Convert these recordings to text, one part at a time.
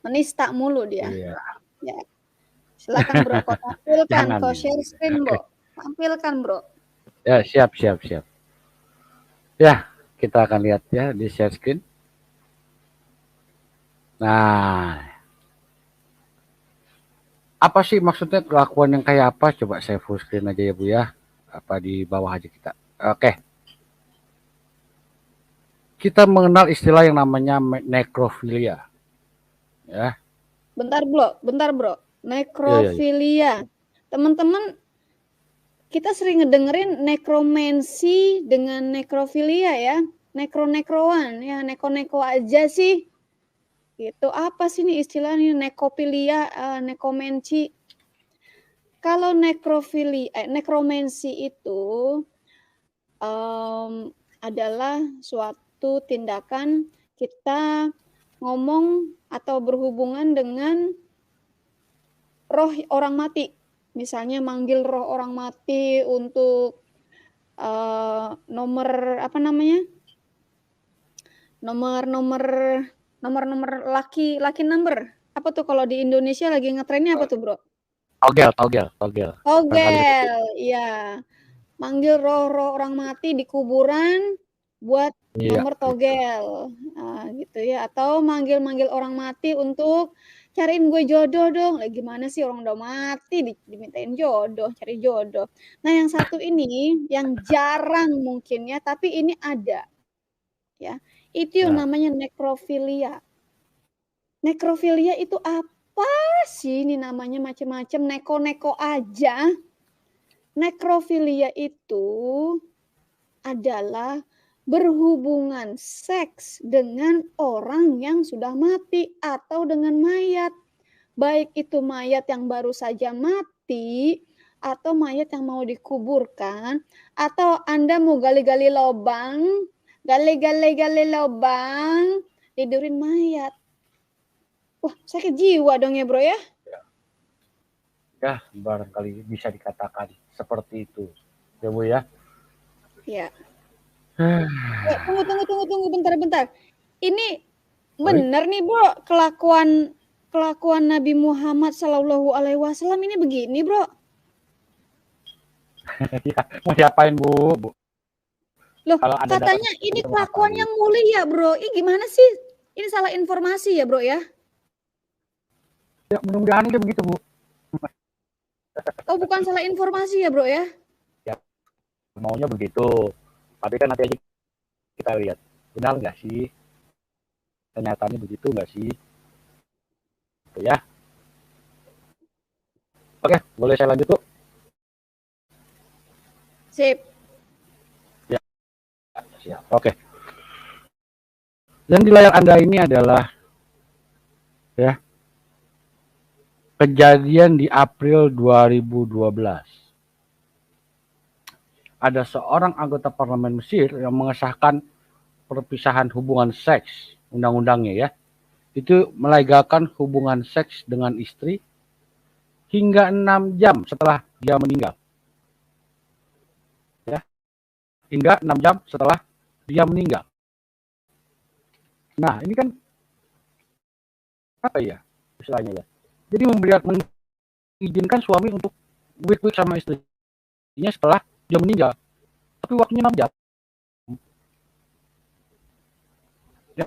Menista mulu dia. Iya. Ya. Silakan Bro, kau tampilkan, Jangan kau ini. share screen Oke. Bro. Tampilkan Bro. Ya, siap, siap, siap. Ya, kita akan lihat ya di share screen. Nah, apa sih maksudnya kelakuan yang kayak apa? Coba saya full screen aja ya Bu ya. Apa di bawah aja kita. Oke. Kita mengenal istilah yang namanya nekrofilia. Ya. Bentar Bro. Ya, ya, ya. Nekrofilia. Teman-teman, kita sering ngedengerin nekromansi dengan nekrofilia ya. Nekro-nekroan ya, neko-neko aja sih. Gitu. Apa sih nih istilahnya nekopilia, nekomensi? Kalau nekromansi itu adalah suatu tindakan kita ngomong atau berhubungan dengan roh orang mati. Misalnya manggil roh orang mati untuk nomor apa namanya? Nomor lucky number. Apa tuh kalau di Indonesia lagi ngetrennya apa tuh, Bro? Togel, togel, togel. Barangkali begitu. Togel, iya. Manggil roh-roh orang mati di kuburan buat Iya, nomor gitu. togel. Gitu ya. Atau manggil-manggil orang mati untuk cariin gue jodoh dong. Lah gimana sih orang udah mati dimintain jodoh, cari jodoh. Nah, yang satu ini yang jarang mungkin ya, tapi ini ada. Ya. Itu yang Ya. namanya nekrofilia. Nekrofilia itu apa sih? Ini namanya macam-macam, neko-neko aja. Nekrofilia itu adalah berhubungan seks dengan orang yang sudah mati atau dengan mayat. Baik itu mayat yang baru saja mati atau mayat yang mau dikuburkan atau Anda mau gali-gali lubang, gali-gali lubang, tidurin mayat. Wah, sakit jiwa dong ya, Bro ya? Ya, barangkali bisa dikatakan seperti itu. Ya, Bu ya. Ya. Tunggu, bentar. Ini Oi. benar nih, Bro, kelakuan Nabi Muhammad Shallallahu Alaihi Wasallam ini begini, Bro. Ya, mau diapain, Bu? Bu? Loh, Kalau Anda dapat katanya ini kita mau kelakuan ngapain? yang mulia, Bro. Ini gimana sih? Ini salah informasi ya, Bro ya? Ya, mudah-mudahan dia begitu, Bu. Oh, bukan salah informasi ya, Bro ya? Ya, maunya begitu. Tapi kan nanti aja kita lihat. Benar nggak sih? Kenyataannya begitu nggak sih? Gitu ya. Oke, boleh saya lanjut, Bu? Sip. Ya, siap. Oke. Dan di layar Anda ini adalah ya kejadian di April 2012. Ada seorang anggota parlemen Mesir yang mengesahkan perpisahan hubungan seks, undang-undangnya ya. Itu melegalkan hubungan seks dengan istri hingga 6 jam setelah dia meninggal. Ya, hingga 6 jam setelah dia meninggal. Nah, ini kan apa ya istilahnya ya? Jadi mengizinkan suami untuk week-week sama istrinya setelah dia meninggal. Tapi waktunya 6 jam. Ya,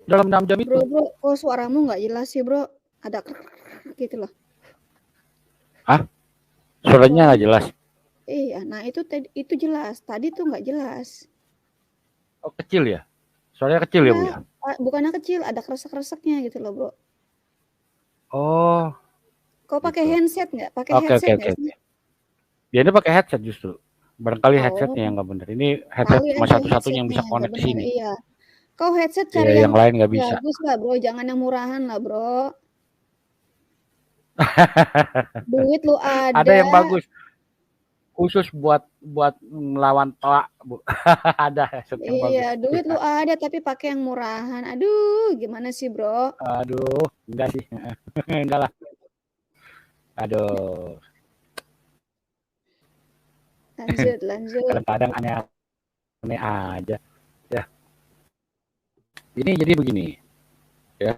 dalam 6 jam itu. Bro, kok suaramu nggak jelas sih, Bro? Ada gitu loh. Hah? Suaranya nggak Suaramu. jelas. Iya, nah itu jelas. Tadi tuh nggak jelas. Oh, kecil ya? Suaranya kecil ya, Iya, Bu ya? bukannya kecil, ada kresek-kreseknya gitu loh, Bro. Oh, Kau pakai gitu. handset nggak? Pakai Oke, oke, headset oke, nggak oke. sih? Dia ini pakai headset justru. Barangkali Oh, headsetnya yang nggak benar. Ini headset kali cuma aja satu-satunya yang headsetnya bisa yang nggak connect ke benar. sini. Iya. Kau headset Ya, cari yang yang lain nggak bisa. bagus lah, Bro. Jangan yang murahan lah, Bro. Duit lu Ada ada. yang bagus khusus buat buat melawan toa, Bu. Ada headset yang Iya, bagus. duit lu Ya. ada tapi pakai yang murahan. Aduh, gimana sih, Bro? Aduh, enggak sih. Enggak lah. Aduh, Lanjut. kadang-kadang aneh-aneh aja. Ya, ini jadi begini. Ya.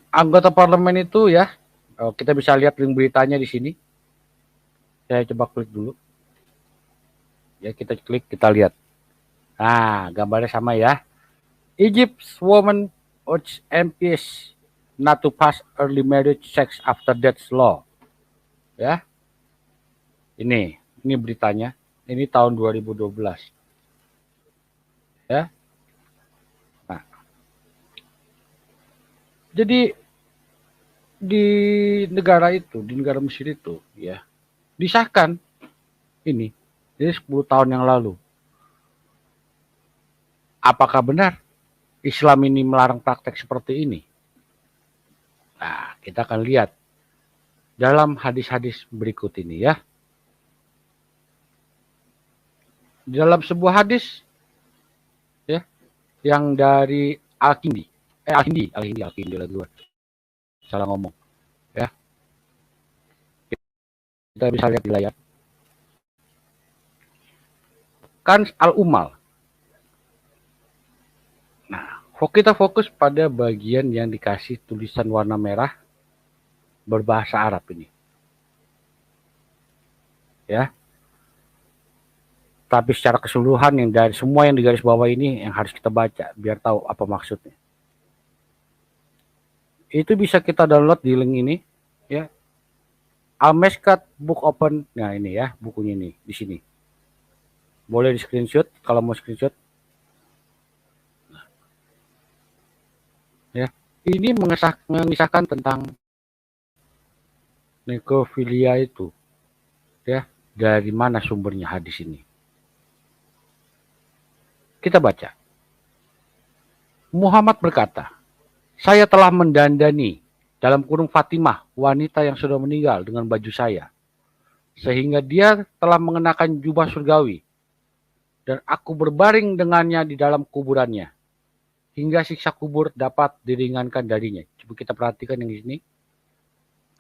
Anggota parlemen itu ya, kita bisa lihat link beritanya di sini. Saya coba klik dulu. Ya, kita klik, kita lihat. Nah, gambarnya sama ya. Egypt's woman urged MPs not to pass early marriage sex after death law. Ya. Ini beritanya. Ini tahun 2012. Ya. Nah, jadi di negara Mesir itu ya, disahkan ini jadi 10 tahun yang lalu. Apakah benar Islam ini melarang praktek seperti ini? Nah, kita akan lihat dalam hadis-hadis berikut ini ya. Di dalam sebuah hadis ya, yang dari Al-Kindi lagi gua. Salah ngomong ya. Kita bisa lihat di layar. Kans al-Umal. Nah, kita fokus pada bagian yang dikasih tulisan warna merah berbahasa Arab ini. Ya. Tapi secara keseluruhan yang dari semua yang di garis bawah ini yang harus kita baca biar tahu apa maksudnya. Itu bisa kita download di link ini ya. Al-Mashkat Book Open. Nah, ini ya, bukunya ini di sini. Boleh di screenshot kalau mau screenshot. Ya, ini mengisahkan tentang nekrofilia itu. Ya, dari mana sumbernya hadis ini? Kita baca. Muhammad berkata, "Saya telah mendandani dalam kurung Fatimah, wanita yang sudah meninggal dengan baju saya, sehingga dia telah mengenakan jubah surgawi, dan aku berbaring dengannya di dalam kuburannya, hingga siksa kubur dapat diringankan darinya." Coba kita perhatikan yang di sini.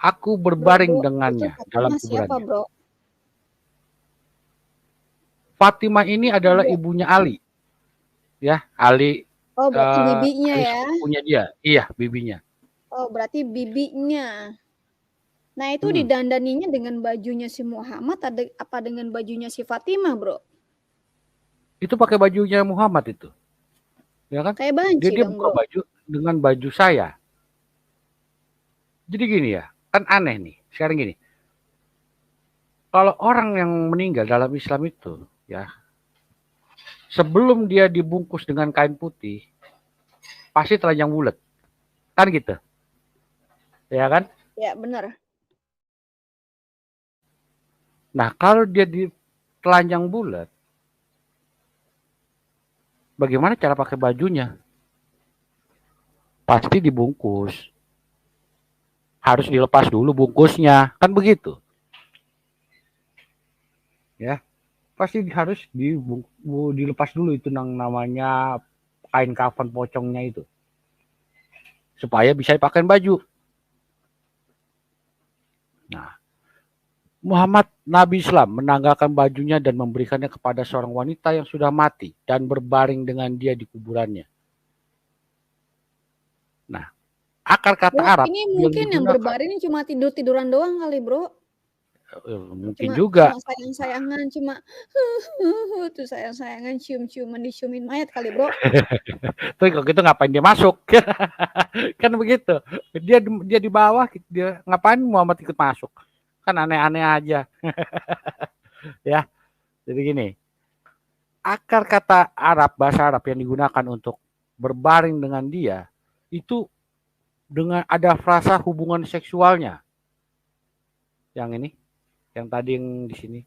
Aku berbaring dengannya dalam kuburannya. Siapa, bro? Fatimah ini adalah ibunya Ali. Ya, Ali. Oh, berarti bibinya Ali ya? Punya dia. Iya, bibinya. Oh, berarti bibinya. Nah, itu didandaninya dengan bajunya si Muhammad apa dengan bajunya si Fatimah, bro? Itu pakai bajunya Muhammad itu. Ya kan? Kayak banci dia dong, buka bro. baju dengan baju saya. Jadi gini ya, kan aneh nih. Sekarang gini. Kalau orang yang meninggal dalam Islam itu, ya, sebelum dia dibungkus dengan kain putih, pasti telanjang bulat. Kan gitu. Ya kan? Ya, benar. Nah, kalau dia di telanjang bulat, bagaimana cara pakai bajunya? Pasti dibungkus. Harus dilepas dulu bungkusnya. Kan begitu. Ya. Pasti harus dilepas dulu itu namanya kain kafan pocongnya itu. Supaya bisa dipakai baju. Nah, Muhammad Nabi Islam menanggalkan bajunya dan memberikannya kepada seorang wanita yang sudah mati dan berbaring dengan dia di kuburannya. Nah, akar kata Bro, Arab ini mungkin yang berbaring cuma tiduran doang kali, bro. Mungkin juga. Cuma sayang-sayangan, cuma tuh sayang-sayangan, cium-ciuman, diciumin mayat kali, bro. Terus kalau gitu ngapain dia masuk? Kan begitu. Dia di bawah, dia ngapain Muhammad ikut masuk? Kan aneh-aneh aja. Ya. Jadi gini. Akar kata Arab, bahasa Arab yang digunakan untuk berbaring dengan dia itu dengan ada frasa hubungan seksualnya. Yang ini, yang tadi yang di sini.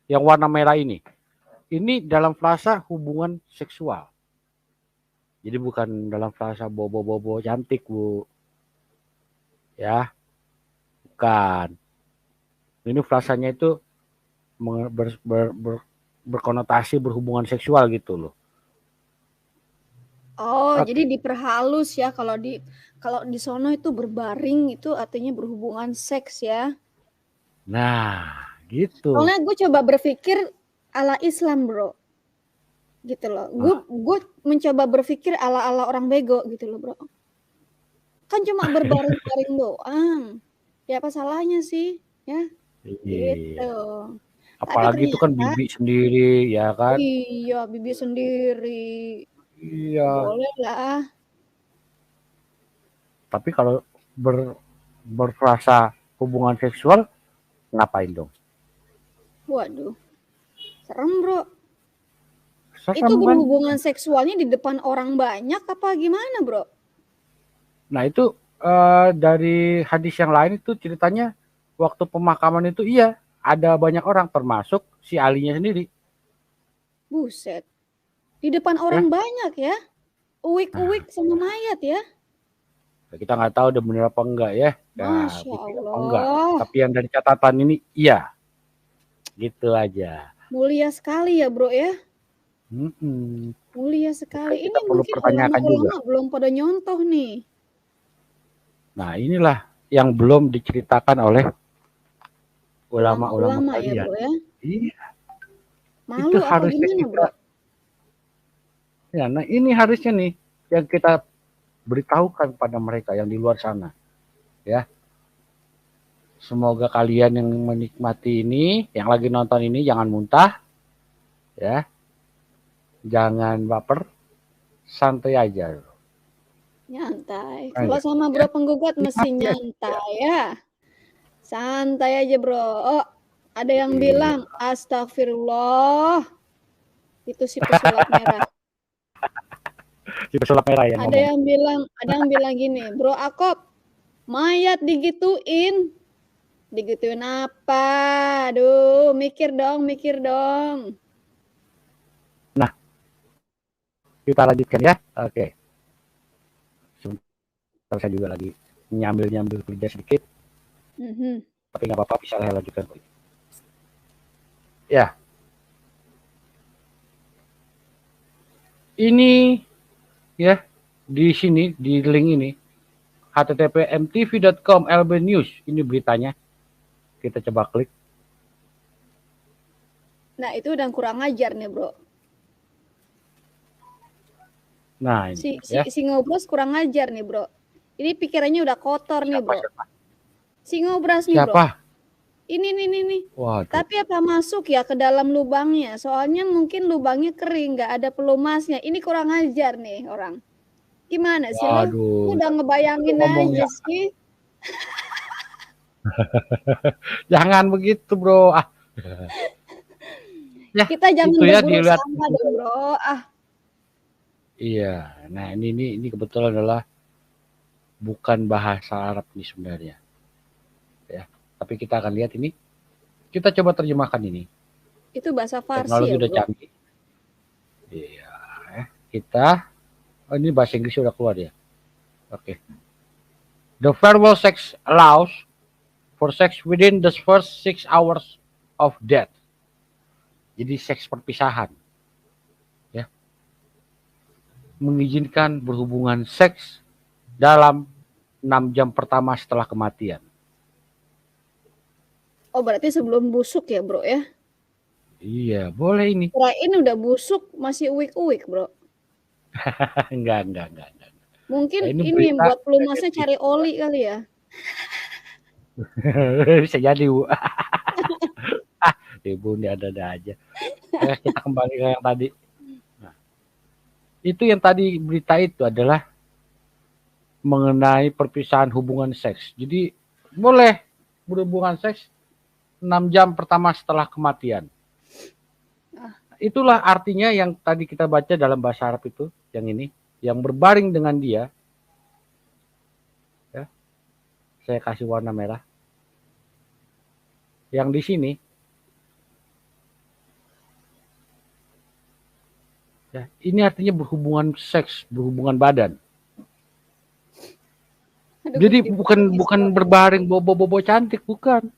Yang warna merah ini. Ini dalam frasa hubungan seksual. Jadi bukan dalam frasa bobo-bobo cantik, Bu. Ya. Bukan. Ini frasanya itu berkonotasi berhubungan seksual gitu loh. Oh, jadi diperhalus ya kalau di sono itu berbaring itu artinya berhubungan seks ya. Nah, gitu. Soalnya gue coba berpikir ala Islam, bro. gitu loh. Nah, Gue mencoba berpikir ala-ala orang bego gitu loh, Bro. Kan cuma berbaring-baring doang. Ya apa salahnya sih? Ya, iya. gitu. Tapi Apalagi itu kan ternyata bibi sendiri, ya kan? iya, bibi sendiri. Iya. Boleh lah. Tapi kalau berfrasa hubungan seksual, ngapain dong? Waduh, serem, Bro. Itu Serem kan? berhubungan seksualnya di depan orang banyak apa gimana, Bro? Nah itu dari hadis yang lain itu ceritanya waktu pemakaman itu iya ada banyak orang termasuk si alinya sendiri Buset. Di depan ya. orang banyak ya? Nah, Uwik-uwik sama mayat ya? kita nggak tahu udah bener apa enggak ya. Ya Masya bukti apa enggak. Allah. Tapi yang dari catatan ini iya gitu aja. Mulia sekali ya, Bro ya? Mm-mm. Mulia sekali. Makanya kita Ini perlu mungkin pertanyakan juga. ulama-ulama belum pada nyontoh nih. Nah inilah yang belum diceritakan oleh ulama-ulama Ulama-ulama ya, kalian. Bro ya? Iya, itu Malu apa harusnya gimana, kita. Bro? Ya, nah ini harusnya nih yang kita beritahukan pada mereka yang di luar sana. Ya, semoga kalian yang menikmati ini, yang lagi nonton ini jangan muntah, ya, jangan baper, santai aja. Nyantai. Ah, Kalau ya. sama Ya, Bro penggugat mesti nikmati aja. Ya. nyantai ya. Santai aja, Bro. Oh, ada yang Iya. bilang astagfirullah. Itu si pesulap merah. Si pesulap merah yang ngomong. Ada yang bilang gini, Bro Akop, mayat digituin. Digituin apa? Aduh, mikir dong, mikir dong. Nah, kita lanjutkan ya. Oke. Sebentar saya juga lagi nyambil-nyambil kerja sedikit. Tapi nggak apa-apa, bisa saya lanjutkan. Ya, ini ya di sini di link ini http://mtv.com lb news ini beritanya. Kita coba klik. Nah, itu udah kurang ajar nih, Bro. Nah, ini Si Ngobras kurang ajar nih, Bro. Ini pikirannya udah kotor nih, Bro. Si Ngobras nih, Bro. Siapa? Ini. Waduh. Tapi apa masuk ya ke dalam lubangnya? Soalnya mungkin lubangnya kering, nggak ada pelumasnya. Ini kurang ajar nih orang. Gimana sih lo? Waduh. Udah ngebayangin aja sih. Jangan begitu, Bro. Ya, kita jangan itu ya berburuk dilihat. sangka dong, Bro. Iya. Nah, ini kebetulan adalah bukan bahasa Arab nih sebenarnya. Ya. Tapi kita akan lihat ini. Kita coba terjemahkan ini. Itu bahasa Farsi Teknologi ya, udah Bro? canggih. Iya. Kita ini bahasa Inggris udah keluar ya. Oke. The farewell sex allows for sex within the first 6 hours of death. Jadi seks perpisahan. Ya. Mengizinkan berhubungan seks dalam 6 jam pertama setelah kematian. Oh, berarti sebelum busuk ya, Bro ya? Iya, boleh ini. Kirain udah busuk masih uwik-uwik, Bro. Enggak. Mungkin Nah, ini buat pelumasnya cari oli kali ya. Bisa jadi, Bu. Ibu ini ada aja. Kita kembali ke yang tadi. Nah, itu yang tadi berita itu adalah mengenai perpisahan hubungan seks. Jadi boleh berhubungan seks 6 jam pertama setelah kematian. Itulah artinya yang tadi kita baca dalam bahasa Arab itu, yang ini, yang berbaring dengan dia. Ya, saya kasih warna merah. Yang di sini, ya, ini artinya berhubungan seks, berhubungan badan. Aduh, jadi bukan berbaring bobo cantik, bukan.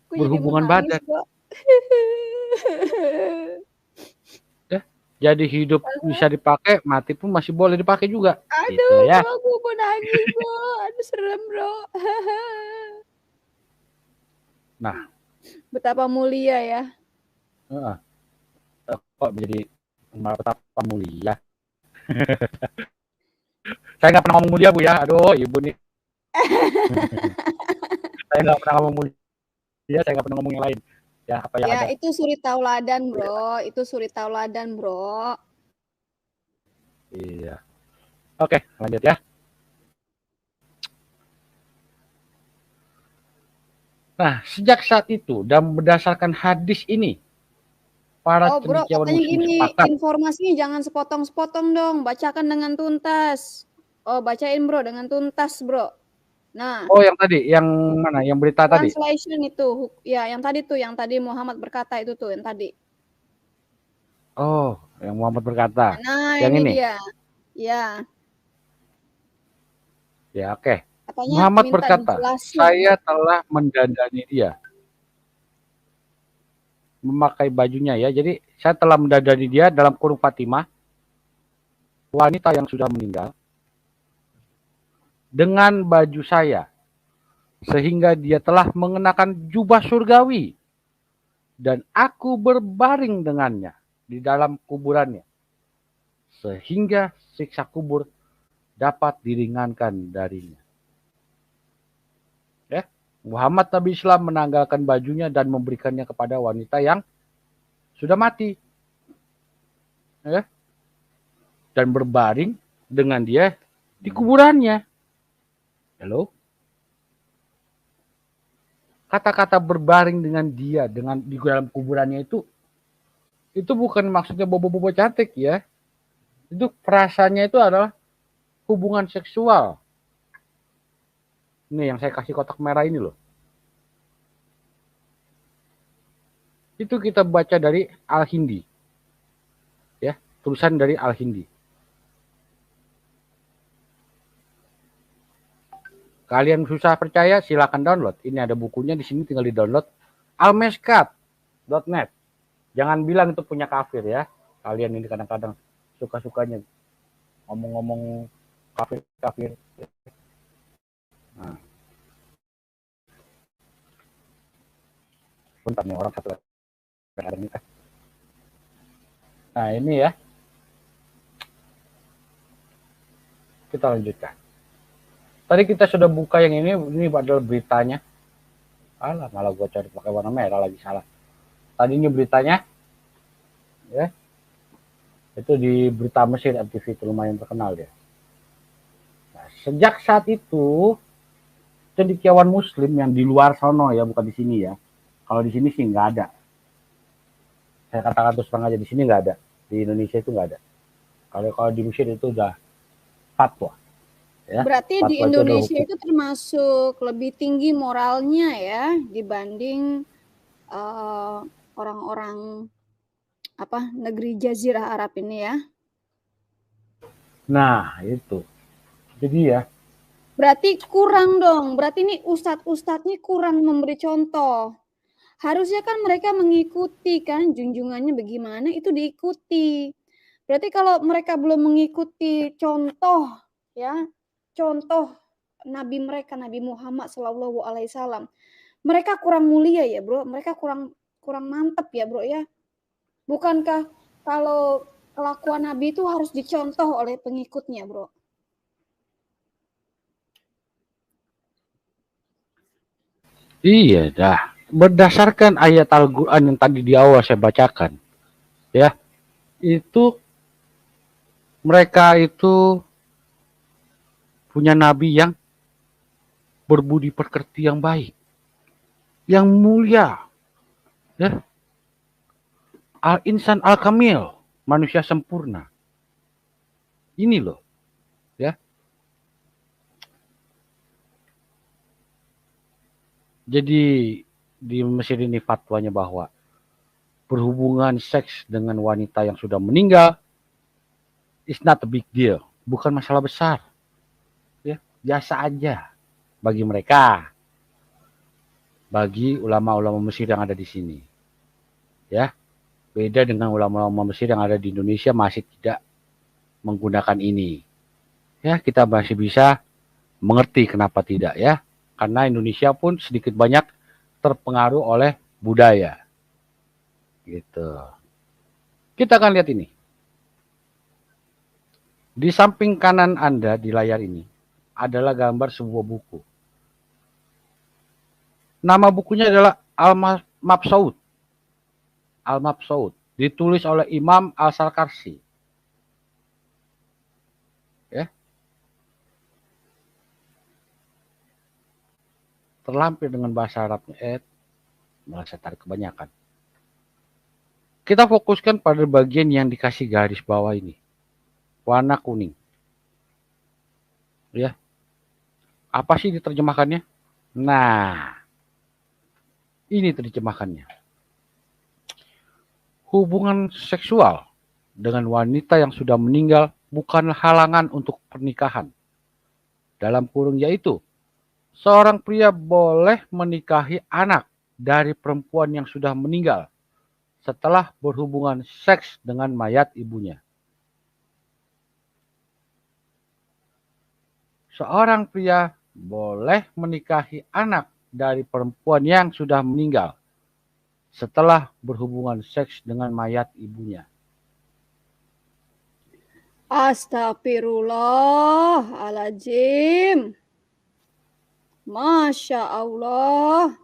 Berhubungan badan. Ya, jadi hidup bisa dipakai, mati pun masih boleh dipakai juga. Aduh, gitu, ya. Bro, aku mau nangis, Bro. Aduh, serem, Bro. Nah, betapa mulia ya. kok jadi Betapa mulia. Saya nggak pernah ngomong mulia, Bu, ya. Aduh, Ibu nih. Saya nggak pernah ngomong mulia, saya nggak pernah ngomong yang lain. Ya, apa yang Ya, ada. itu suri tauladan, Bro. Itu suri tauladan, Bro. Iya. Oke, lanjut ya. Nah, sejak saat itu dan berdasarkan hadis ini, para Oh, Bro, cendekiawan katanya muslim gini, sepakat. informasinya jangan sepotong-sepotong dong, bacakan dengan tuntas. Oh, bacain, Bro, dengan tuntas, Bro. Nah, Oh, yang tadi, yang mana? Yang berita tadi? translation itu, ya, yang tadi tuh, yang tadi Muhammad berkata itu tuh, yang tadi. Oh, yang Muhammad berkata. Nah, Yang ini ini. dia. Ya, Ya, oke. katanya Muhammad minta berkata, dijelasin. saya telah mendandani dia. Memakai bajunya ya. Jadi, saya telah mendandani dia dalam kurung Fatimah, wanita yang sudah meninggal, dengan baju saya. Sehingga dia telah mengenakan jubah surgawi. Dan aku berbaring dengannya di dalam kuburannya. Sehingga siksa kubur dapat diringankan darinya. Ya. Muhammad Nabi Islam menanggalkan bajunya dan memberikannya kepada wanita yang sudah mati. Ya. Dan berbaring dengan dia di kuburannya. Halo? Kata-kata berbaring dengan dia dengan di dalam kuburannya itu bukan maksudnya bobo-bobo cantik ya. Itu perasaannya itu adalah hubungan seksual. Ini yang saya kasih kotak merah ini loh. Itu kita baca dari Al-Hindi. Ya, tulisan dari Al-Hindi. Kalian susah percaya, silakan download. Ini ada bukunya di sini, tinggal di-download. almeskat.net. Jangan bilang itu punya kafir ya. Kalian ini kadang-kadang suka-sukanya ngomong-ngomong kafir-kafir. Nah. Bentar nih orang satu lagi. Nah, ini ya. Kita lanjutkan. Tadi kita sudah buka yang ini adalah beritanya. Alah, malah gue cari pakai warna merah lagi, salah. Tadi ini beritanya, ya, itu di berita Mesir MTV, itu lumayan terkenal dia. Nah, sejak saat itu, cendekiawan Muslim yang di luar sono ya, bukan di sini ya. Kalau di sini sih nggak ada. Saya katakan terus terang aja, di sini nggak ada. Di Indonesia itu nggak ada. Kalau di Mesir itu udah fatwa. Ya, Berarti di fatwa Indonesia itu termasuk lebih tinggi moralnya ya dibanding orang-orang negeri Jazirah Arab ini ya. Nah, itu. Jadi ya. Berarti kurang dong. Berarti ini ustadz-ustadznya kurang memberi contoh. Harusnya kan mereka mengikuti kan junjungannya bagaimana itu diikuti. Berarti kalau mereka belum mengikuti contoh ya, contoh Nabi mereka Nabi Muhammad SAW, mereka kurang mulia ya, Bro. Mereka kurang mantep ya, Bro ya. Bukankah kalau kelakuan Nabi itu harus dicontoh oleh pengikutnya, Bro? Iya dah. Berdasarkan ayat Al-Quran yang tadi di awal saya bacakan, ya, itu mereka itu punya nabi yang berbudi pekerti yang baik, yang mulia, ya, al-insan al-kamil, manusia sempurna. Ini loh, ya. Jadi di Mesir ini fatwanya bahwa berhubungan seks dengan wanita yang sudah meninggal is not a big deal, bukan masalah besar, ya, biasa aja bagi mereka, bagi ulama-ulama Mesir yang ada di sini, ya. Beda dengan ulama-ulama Mesir yang ada di Indonesia masih tidak menggunakan ini, ya. Kita masih bisa mengerti kenapa tidak, ya, karena Indonesia pun sedikit banyak terpengaruh oleh budaya, gitu. Kita akan lihat ini. Di samping kanan Anda di layar ini adalah gambar sebuah buku. Nama bukunya adalah Al-Mabsut. Al-Mabsut. Ditulis oleh Imam Al-Sarkarsi. Ya. Terlampir dengan bahasa Arabnya. Malah saya tarik kebanyakan. Kita fokuskan pada bagian yang dikasih garis bawah ini. Warna kuning. Ya. Apa sih diterjemahkannya? Nah, ini terjemahannya. Hubungan seksual dengan wanita yang sudah meninggal bukan halangan untuk pernikahan. Dalam kurung yaitu, seorang pria boleh menikahi anak dari perempuan yang sudah meninggal setelah berhubungan seks dengan mayat ibunya. Seorang pria boleh menikahi anak dari perempuan yang sudah meninggal setelah berhubungan seks dengan mayat ibunya. Astagfirullahaladzim. Masya Allah.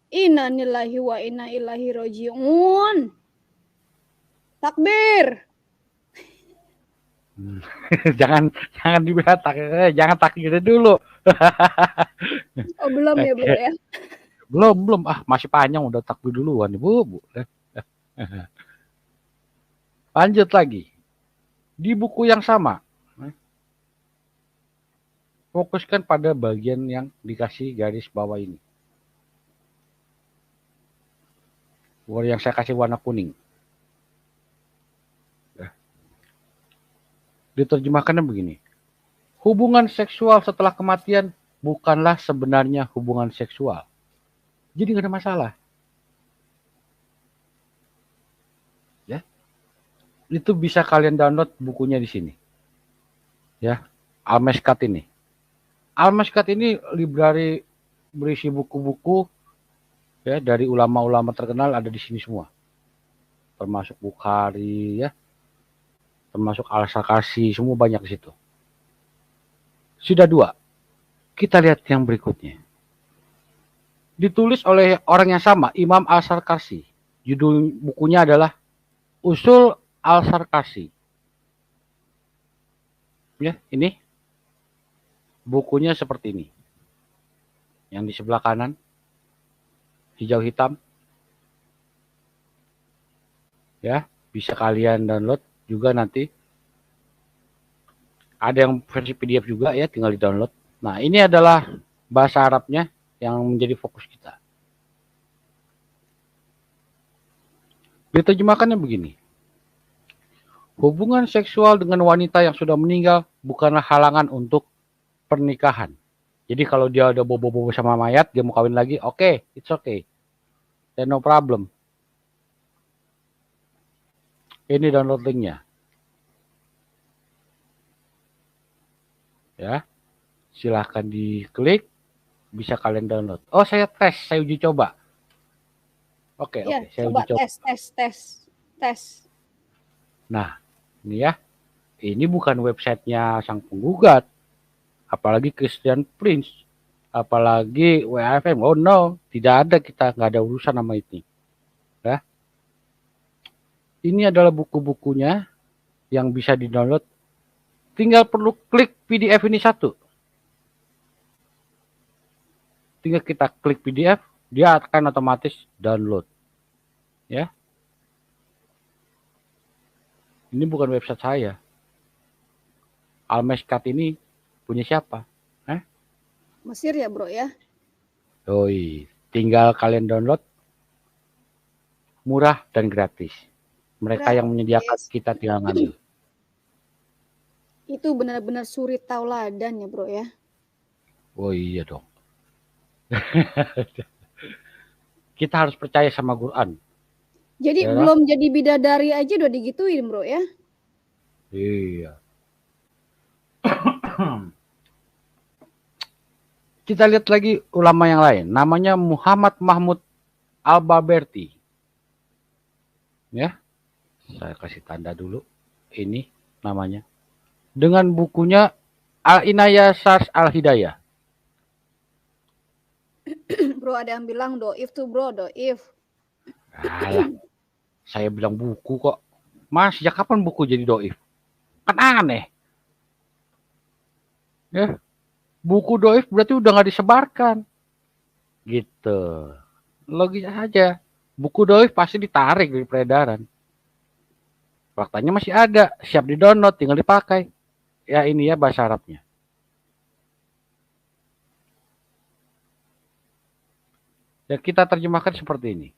Inna lillahi wa inna ilaihi roji'un. Takbir. jangan dibilang jangan takbir dulu. Oh, belum ya, Bro ya? Belum. Masih panjang, udah takbir duluan, Bu. Lanjut lagi. Di buku yang sama, fokuskan pada bagian yang dikasih garis bawah ini. Yang saya kasih warna kuning. Diterjemahkannya begini. Hubungan seksual setelah kematian bukanlah sebenarnya hubungan seksual. Jadi nggak ada masalah. Ya. Itu bisa kalian download bukunya di sini. Ya, Al-Mishkat ini. Al-Mishkat ini library berisi buku-buku ya dari ulama-ulama terkenal, ada di sini semua. Termasuk Bukhari ya. Termasuk Al-Sarkarsi, semua banyak di situ. Sudah 2. Kita lihat yang berikutnya. Ditulis oleh orang yang sama, Imam Al-Sarkarsi. Judul bukunya adalah Usul Al-Sarkarsi. Ya, ini bukunya seperti ini. Yang di sebelah kanan hijau hitam. Ya, bisa kalian download juga nanti. Ada yang versi PDF juga ya, tinggal di-download. Nah, ini adalah bahasa Arabnya yang menjadi fokus kita. Diterjemahkannya begini. Hubungan seksual dengan wanita yang sudah meninggal bukanlah halangan untuk pernikahan. Jadi kalau dia udah bobo-bobo sama mayat, dia mau kawin lagi, oke, it's okay. Then no problem. Ini download linknya. Ya, silahkan diklik, bisa kalian download. Oh, saya tes, saya uji coba. Oke, ya, saya coba uji coba. Tes. Nah, ini ya, ini bukan websitenya sang penggugat, apalagi Christian Prince, apalagi WAFM. Oh no, tidak ada, kita nggak ada urusan sama itu. Ya. Ini adalah buku-bukunya yang bisa di-download. Tinggal perlu klik PDF ini satu. Tinggal kita klik PDF, dia akan otomatis download. Ya. Ini bukan website saya. Al-Mishkat ini punya siapa? Mesir ya, Bro ya? Oi, tinggal kalian download. Murah dan gratis. Mereka yang menyediakan, kita tinggal ngambil. Itu benar-benar suri tauladan ya, Bro ya? Oh iya dong. Kita harus percaya sama Quran. Jadi ya, belum jadi bidadari aja udah digituin, Bro ya? Iya. Kita lihat lagi ulama yang lain. Namanya Muhammad Mahmud Al-Baberti. Ya. Saya kasih tanda dulu. Ini namanya. dengan bukunya Al-Inayah Syarh Al-Hidayah. Bro, ada yang bilang doif tuh bro, doif. Alah, saya bilang buku kok. Mas, sejak kapan buku jadi doif? Kan aneh. Ya, buku doif berarti udah nggak disebarkan. Gitu. Logis aja. Buku doif pasti ditarik dari peredaran. Faktanya masih ada, siap di-download, tinggal dipakai. Ya ini ya bahasa Arabnya. Ya kita terjemahkan seperti ini.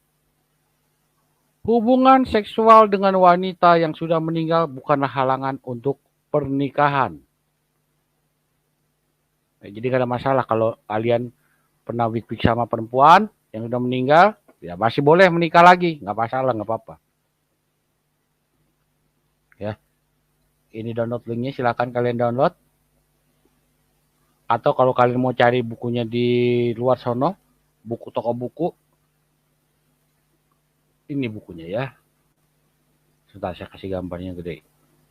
Hubungan seksual dengan wanita yang sudah meninggal bukanlah halangan untuk pernikahan. Jadi gak ada masalah kalau kalian pernah wik-wik sama perempuan yang sudah meninggal, ya masih boleh menikah lagi, nggak masalah, nggak apa-apa. Ya, ini download linknya, silakan kalian download. Atau kalau kalian mau cari bukunya di luar sono, buku toko buku, ini bukunya ya. Sebentar saya kasih gambarnya gede.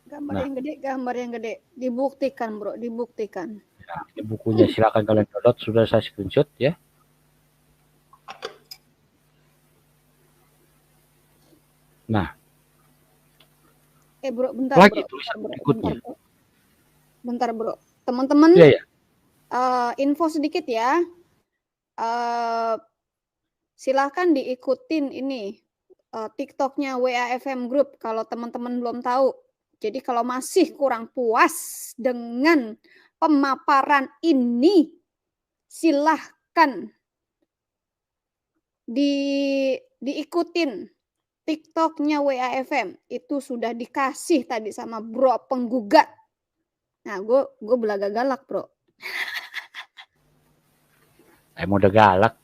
Gambar yang gede. Dibuktikan bro, dibuktikan. Nah, ini bukunya, silakan kalian download, sudah saya screenshot ya. Nah, bro, bentar lagi bro, tulisan bentar, berikutnya. Bentar bro, teman-teman, ya, ya. Info sedikit ya. Silahkan diikutin ini TikToknya WAFM Group kalau teman-teman belum tahu. Jadi kalau masih kurang puas dengan pemaparan ini, silahkan diikutin TikToknya WAFM. Itu sudah dikasih tadi sama bro penggugat. Nah, gue belaga galak bro. Emang udah galak.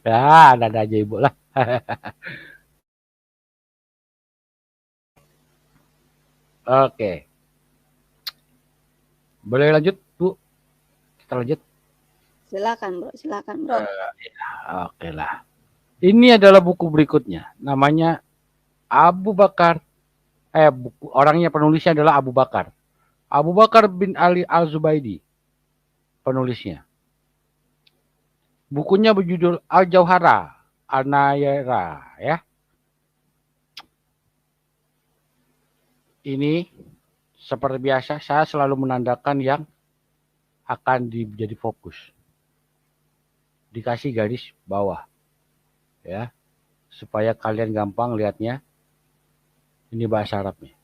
Ya, ada aja ibu lah. Oke. Boleh lanjut, Bu? Kita lanjut. Silakan, Bro. Silakan, Bro. Oke lah. Ini adalah buku berikutnya. Namanya Abu Bakar. Buku orangnya, penulisnya adalah Abu Bakar. Abu Bakar bin Ali Al-Zubaidi. Penulisnya. Bukunya berjudul Al-Jauhara An-Nayra ya. Ini seperti biasa saya selalu menandakan yang akan jadi fokus. Dikasih garis bawah. Ya. Supaya kalian gampang lihatnya. Ini bahasa Arabnya.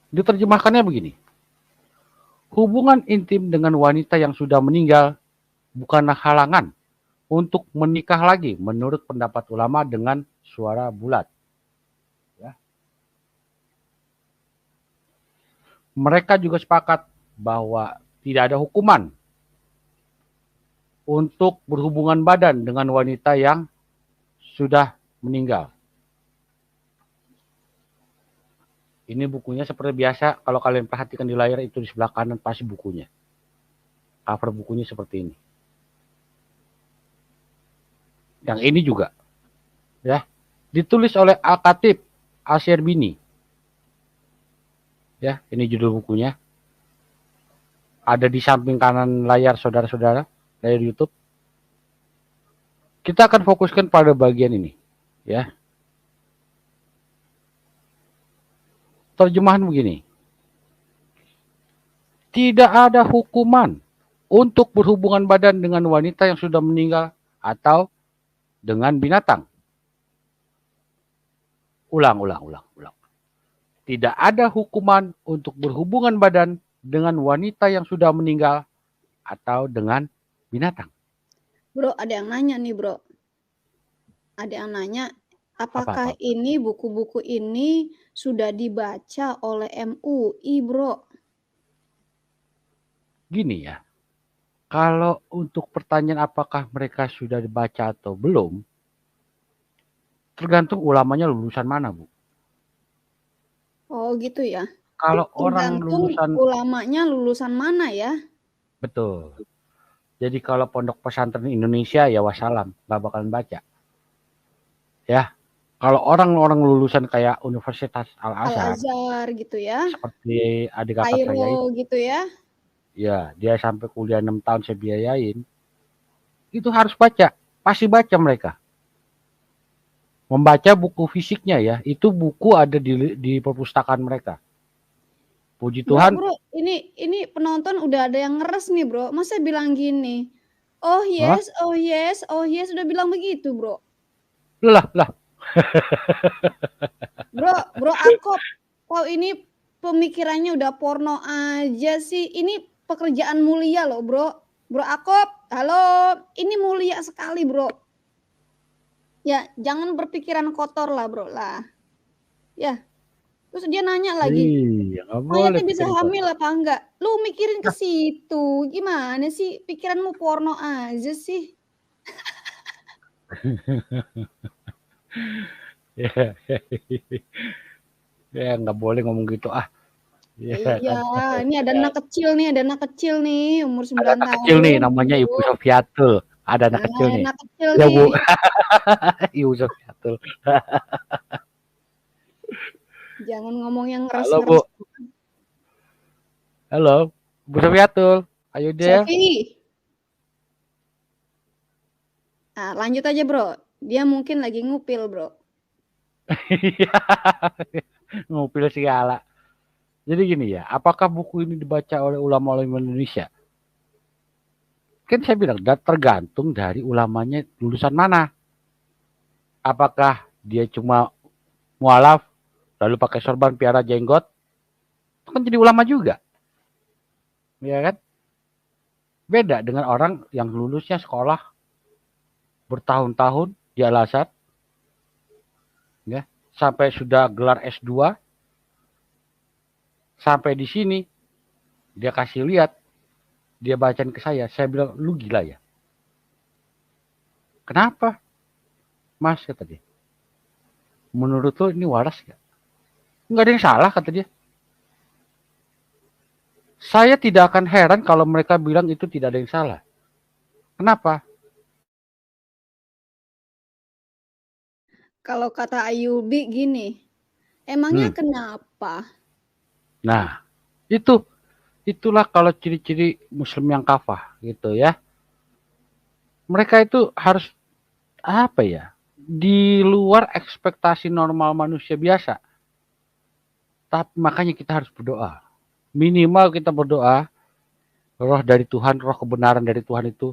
Diterjemahkannya begini. Hubungan intim dengan wanita yang sudah meninggal bukanlah halangan untuk menikah lagi menurut pendapat ulama dengan suara bulat. Ya. Mereka juga sepakat bahwa tidak ada hukuman untuk berhubungan badan dengan wanita yang sudah meninggal. Ini bukunya seperti biasa, kalau kalian perhatikan di layar itu di sebelah kanan pasti bukunya. Cover bukunya seperti ini. Yang ini juga. Ya. Ditulis oleh Al-Khatib Asy-Syarbini. Ya, ini judul bukunya. Ada di samping kanan layar saudara-saudara, layar YouTube. Kita akan fokuskan pada bagian ini, ya. Terjemahan begini. Tidak ada hukuman untuk berhubungan badan dengan wanita yang sudah meninggal atau dengan binatang. Ulang. Tidak ada hukuman untuk berhubungan badan dengan wanita yang sudah meninggal atau dengan binatang. Bro, ada yang nanya nih, Bro. Ada yang nanya, apakah ini buku-buku ini sudah dibaca oleh MUI, Bro? Gini ya, kalau untuk pertanyaan apakah mereka sudah dibaca atau belum, tergantung ulamanya lulusan mana, Bu. Oh gitu ya. Kalau orang lulusan ulamanya lulusan mana ya? Betul. Jadi kalau pondok pesantren Indonesia ya wassalam, nggak bakalan baca. Ya, Kalau orang-orang lulusan kayak Universitas Al-Azhar, Al-Azhar gitu ya, seperti adik kakak saya Kairo itu, gitu ya. ya dia sampai kuliah 6 tahun saya biayain, itu harus baca, pasti baca mereka. Membaca buku fisiknya ya, itu buku ada di perpustakaan mereka. Puji Tuhan. Bro, ini penonton udah ada yang ngeres nih, Bro. Masa bilang gini, oh Hah? yes, oh yes, oh yes, udah bilang begitu, Bro. Lah. Bro, aku kok ini pemikirannya udah porno aja sih. Ini pekerjaan mulia loh, Bro. Bro Akop, halo. Ini mulia sekali, Bro. Ya, jangan berpikiran kotor lah, Bro lah. Ya. Terus dia nanya lagi, Iya, nggak boleh mayatnya bisa pikirin hamil kotor. apa enggak? Lu mikirin ke situ. Gimana sih? Pikiranmu porno aja sih. Ya, ya nggak boleh ngomong gitu ah. Ya, Iya, kan ini ada anak kecil nih, umur ada 9 anak kecil nih tahun namanya Ibu tuh. Sofiatul. Ada anak Nah, kecil nih. anak kecil Ya nih. Bu, Ibu Sofiatul. Jangan ngomong yang Halo Bu. ngeres-ngeres. Halo, Bu Sofiatul. Ayo deh. Sofi. Nah, lanjut aja, Bro. Dia mungkin lagi ngupil, Bro. Ngupil segala. Jadi gini ya, apakah buku ini dibaca oleh ulama-ulama Indonesia? Kan saya bilang tergantung dari ulamanya lulusan mana. Apakah dia cuma mualaf lalu pakai sorban piara jenggot, itu kan jadi ulama juga, ya kan? Beda dengan orang yang lulusnya sekolah bertahun-tahun di Al-Azhar, ya, sampai sudah gelar S2, sampai di sini dia kasih lihat, dia bacain ke saya bilang lu gila ya. Kenapa, Mas, kata dia. Menurut lu ini waras gak? Nggak ada yang salah, kata dia. Saya tidak akan heran kalau mereka bilang itu tidak ada yang salah. Kenapa? Kalau kata Ayubi gini, emangnya kenapa? Nah, itulah kalau ciri-ciri Muslim yang kafah gitu ya. Mereka itu harus apa ya? Di luar ekspektasi normal manusia biasa. Tapi makanya kita harus berdoa. Minimal kita berdoa, roh dari Tuhan, roh kebenaran dari Tuhan itu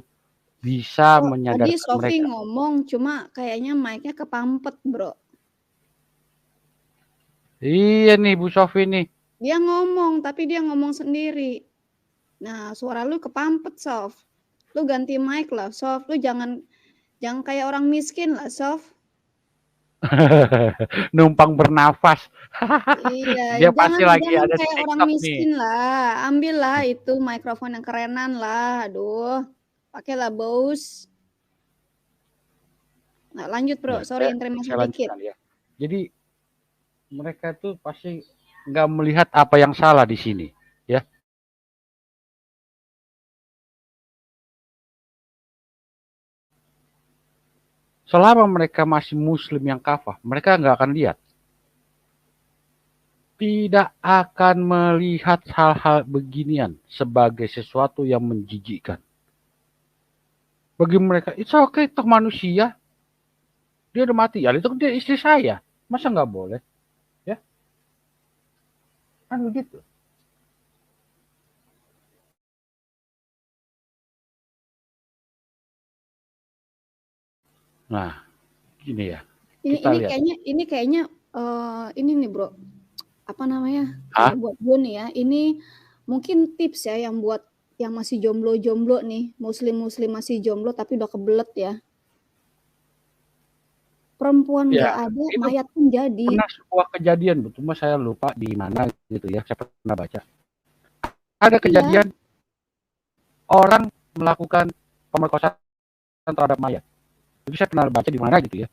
bisa Oh, tadi menyadarkan Sofi mereka. ngomong, cuma kayaknya mic-nya kepampet, Bro. Iya nih Bu Sofi nih. Dia ngomong, tapi dia ngomong sendiri. Nah, suara lu kepampet, Sof. Lu ganti mic lah, Sof. Lu jangan kayak orang miskin lah, Sof. Numpang bernafas. Iya, Dia pasti lagi jangan ada di kayak orang TikTok nih. miskin lah. Ambillah itu mikrofon yang kerenan lah. Aduh, pakailah Bose. Nah, lanjut, Bro. Ya, Sorry, intermezzo saya dikit. lanjutkan ya. Jadi mereka tuh pasti nggak melihat apa yang salah di sini, ya. Selama mereka masih Muslim yang kafah, mereka nggak akan lihat. Tidak akan melihat hal-hal beginian sebagai sesuatu yang menjijikkan. Bagi mereka, it's okay, toh manusia. Dia udah mati, ya itu kan dia istri saya. Masa nggak boleh? Ya, kan begitu. Nah, gini ya. Kita lihat. Ini kayaknya ini nih, Bro. Apa namanya? Kalau buat gue nih ya, ini mungkin tips ya yang buat yang masih jomblo-jomblo nih, muslim-muslim masih jomblo tapi udah kebelet ya. Perempuan Ya, nggak ada, itu mayat pun jadi. pernah sebuah kejadian, cuma saya lupa di mana gitu ya. Saya pernah baca. Ada kejadian orang melakukan pemerkosaan terhadap mayat. Itu saya pernah baca di mana gitu ya.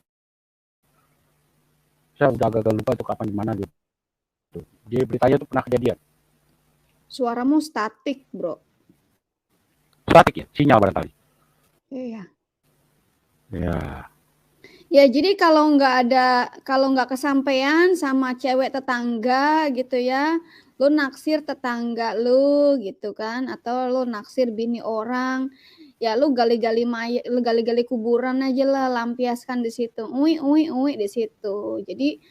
Saya udah agak lupa itu kapan di mana gitu. Di beritanya itu pernah kejadian. Suaramu statik, Bro. Statik ya, sinyal barangkali. Iya. Ya. Ya, jadi kalau nggak kesampean sama cewek tetangga gitu ya, lu naksir tetangga lu gitu kan, atau lu naksir bini orang, ya lu gali-gali kuburan aja lah, lampiaskan di situ, di situ. Jadi,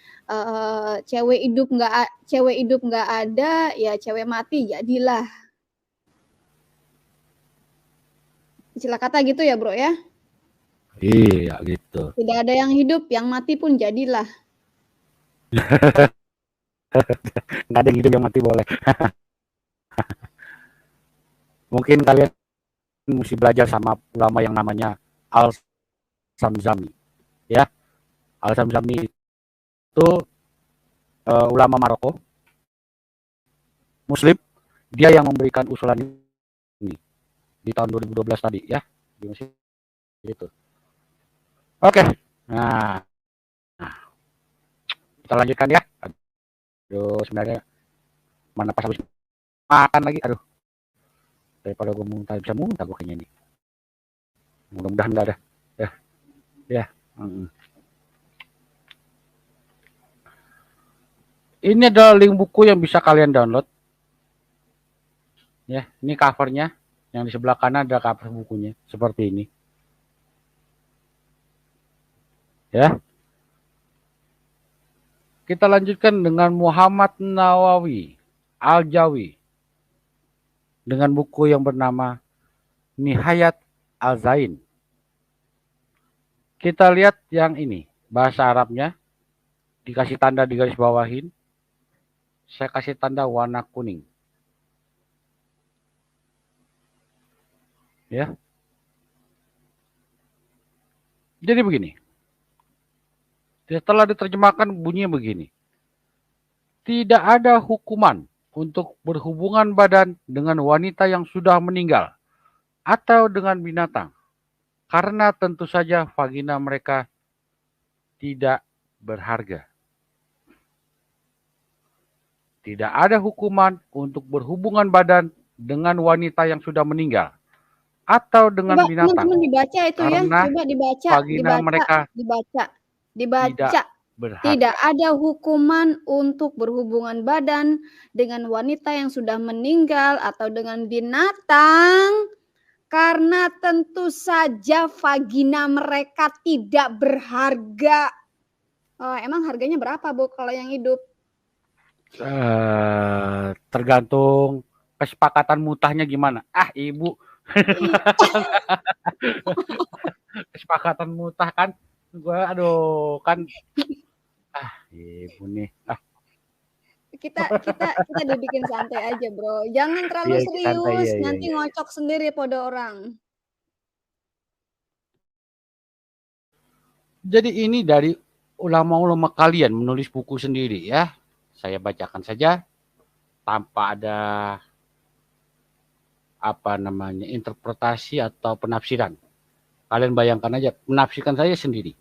cewek hidup nggak ada, ya cewek mati jadilah. Istilah kata gitu ya, Bro, ya? Iya gitu. Tidak ada yang hidup, yang mati pun jadilah. Nggak ada yang hidup yang mati boleh. Mungkin kalian mesti belajar sama ulama yang namanya Al-Samzami. Ya, Al-Samzami itu ulama Maroko, Muslim. Dia yang memberikan usulan ini di tahun 2012 tadi ya. Di Mesir itu. Oke. Nah, kita lanjutkan ya. Aduh, sebenarnya mana pas habis makan lagi. Aduh, daripada gue muntah bisa muntah gue kayaknya ini. Mudah-mudahan enggak ada. Ya, ya. Ini adalah link buku yang bisa kalian download. Ya, ini covernya. Yang di sebelah kanan ada cover bukunya seperti ini. Ya. Kita lanjutkan dengan Muhammad Nawawi Al-Jawi dengan buku yang bernama Nihayat Al-Zain. Kita lihat yang ini, bahasa Arabnya dikasih tanda di garis bawahin. Saya kasih tanda warna kuning. Ya. Jadi begini. Setelah diterjemahkan bunyinya begini. Tidak ada hukuman untuk berhubungan badan dengan wanita yang sudah meninggal atau dengan binatang. Karena tentu saja vagina mereka tidak berharga. Tidak ada hukuman untuk berhubungan badan dengan wanita yang sudah meninggal atau dengan Coba binatang. teman-teman dibaca itu ya, Karena coba dibaca, vagina mereka tidak dibaca. berharga. Tidak ada hukuman untuk berhubungan badan dengan wanita yang sudah meninggal atau dengan binatang, karena tentu saja vagina mereka tidak berharga. Emang harganya berapa, Bu, kalau yang hidup? Tergantung kesepakatan mutahnya gimana. Ibu. Kesepakatan mutah kan. Aduh, kan. Ibu nih. Kita dibikin santai aja, Bro. Jangan terlalu Iya, santai. serius, Iya, nanti iya. ngocok sendiri pada orang. Jadi ini dari ulama-ulama kalian menulis buku sendiri ya. Saya bacakan saja tanpa ada interpretasi atau penafsiran. Kalian bayangkan aja, menafsirkan saya sendiri.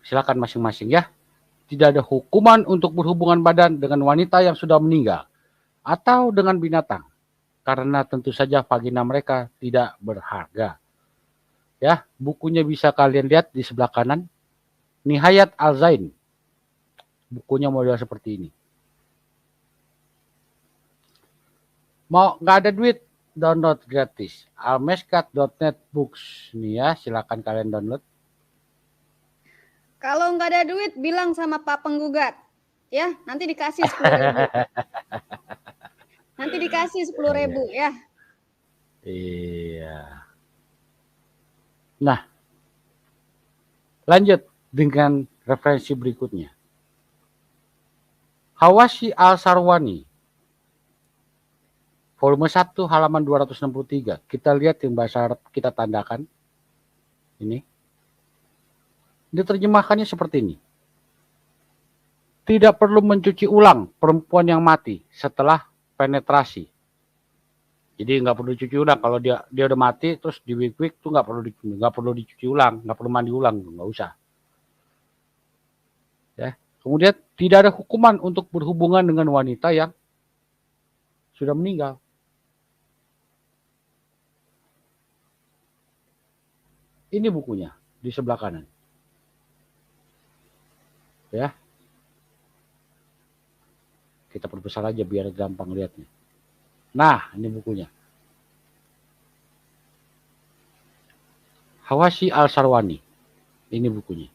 Silakan masing-masing ya. Tidak ada hukuman untuk berhubungan badan dengan wanita yang sudah meninggal atau dengan binatang. Karena tentu saja vagina mereka tidak berharga. Ya, bukunya bisa kalian lihat di sebelah kanan. Nihayat Al-Zain. Bukunya model seperti ini. Mau nggak ada duit, download gratis. Almeskat.net books nih ya, silakan kalian download. Kalau nggak ada duit, bilang sama Pak Penggugat, ya nanti dikasih 10.000. Nanti dikasih 10.000 ya. Iya. Nah, lanjut dengan referensi berikutnya. Hawashi Al-Sarwani, volume 1 halaman 263. Kita lihat yang bahasa Arab kita tandakan. Ini. Diterjemahkannya seperti ini. Tidak perlu mencuci ulang perempuan yang mati setelah penetrasi. Jadi nggak perlu dicuci ulang. Kalau dia udah mati terus di wik tuh nggak perlu dicuci ulang, nggak perlu mandi ulang, nggak usah. Ya. Kemudian tidak ada hukuman untuk berhubungan dengan wanita yang sudah meninggal. Ini bukunya di sebelah kanan. Ya. Kita perbesar aja biar gampang lihatnya. Nah, ini bukunya. Hawashi Al-Sarwani. Ini bukunya.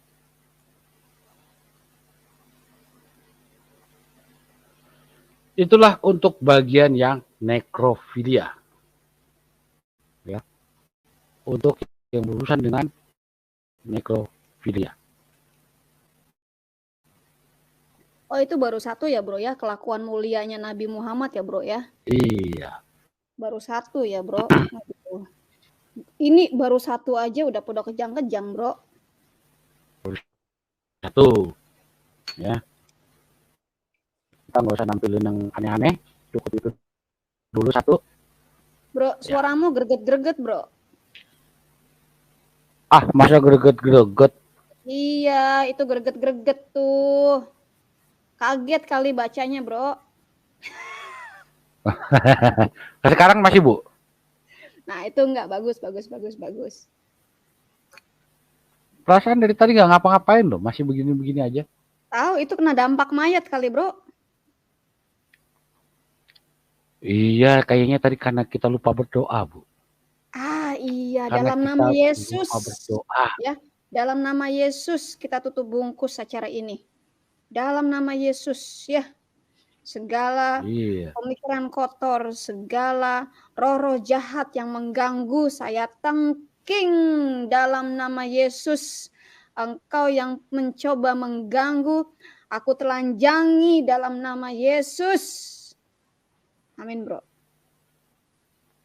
Itulah untuk bagian yang nekrofilia. Ya. Untuk yang berurusan dengan nekrofilia. Oh, itu baru satu ya, Bro ya, kelakuan mulianya Nabi Muhammad ya, Bro ya? Iya. Baru satu ya, Bro. Ini baru satu aja udah kejang-kejang, Bro. Satu. Ya. Kita nggak usah nampilin yang aneh-aneh. Cukup itu dulu satu. Bro, suaramu greget-greget, Bro. Ah, masa greget-greget? Iya, itu greget-greget tuh. Kaget kali bacanya, Bro. Sekarang masih, Bu? Nah, itu enggak bagus. Perasaan dari tadi nggak ngapa-ngapain loh, masih begini-begini aja. Tahu, itu kena dampak mayat kali, Bro. Iya, kayaknya tadi karena kita lupa berdoa, Bu. Ah, iya, Karena dalam kita nama Yesus. lupa berdoa. Ya, dalam nama Yesus kita tutup bungkus acara ini. Dalam nama Yesus, ya. Segala pemikiran kotor, segala roh-roh jahat yang mengganggu saya tengking dalam nama Yesus. Engkau yang mencoba mengganggu, aku telanjangi dalam nama Yesus. Amin, Bro.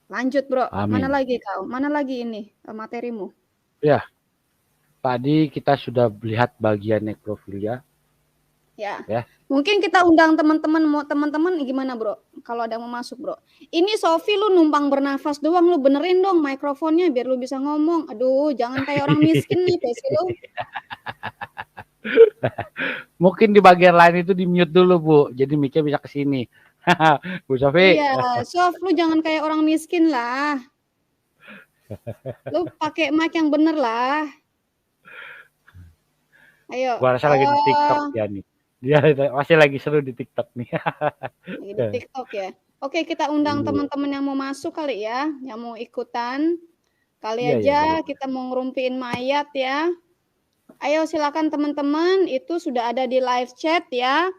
Lanjut, Bro. Amin. Mana lagi kau? Mana lagi ini materimu? Ya, tadi kita sudah melihat bagian nekrofilia. Ya. Mungkin kita undang teman-teman gimana, Bro? Kalau ada yang mau masuk, Bro. Ini Sofi lu numpang bernafas doang, lu benerin dong mikrofonnya biar lu bisa ngomong. Aduh, jangan kayak orang miskin nih, pesi lu. Mungkin di bagian lain itu di-mute dulu, Bu. Jadi mic-nya bisa ke sini. Bu Sofi. Iya, Sof, lu jangan kayak orang miskin lah. Lu pakai mic yang bener lah. Ayo. Gua rasa lagi di TikTok ya nih. Dia masih lagi seru di TikTok nih. Lagi di TikTok ya. Oke, kita undang teman-teman yang mau masuk kali ya, yang mau ikutan. Kali aja kita mau ngerumpiin mayat ya. Ayo silakan teman-teman, itu sudah ada di live chat ya.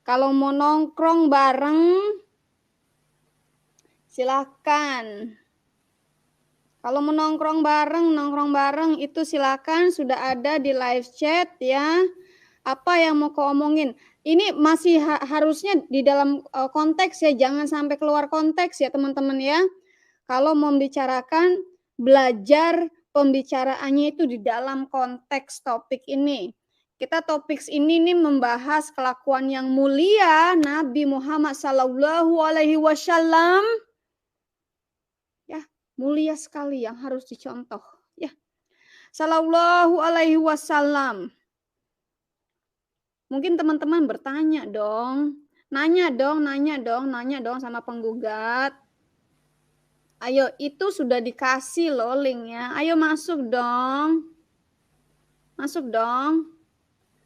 Kalau mau nongkrong bareng, silakan. Kalau mau nongkrong bareng itu silakan, sudah ada di live chat ya. Apa yang mau kau omongin? Ini masih harusnya di dalam konteks ya, jangan sampai keluar konteks ya teman-teman ya. Kalau mau membicarakan, belajar pembicaraannya itu di dalam konteks topik ini. Kita topik ini nih membahas kelakuan yang mulia Nabi Muhammad SAW. Ya, mulia sekali yang harus dicontoh. Ya, Sallallahu Alaihi Wasallam. Mungkin teman-teman bertanya dong, nanya dong sama penggugat. Ayo, itu sudah dikasih loh linknya. Ayo masuk dong. Masuk dong.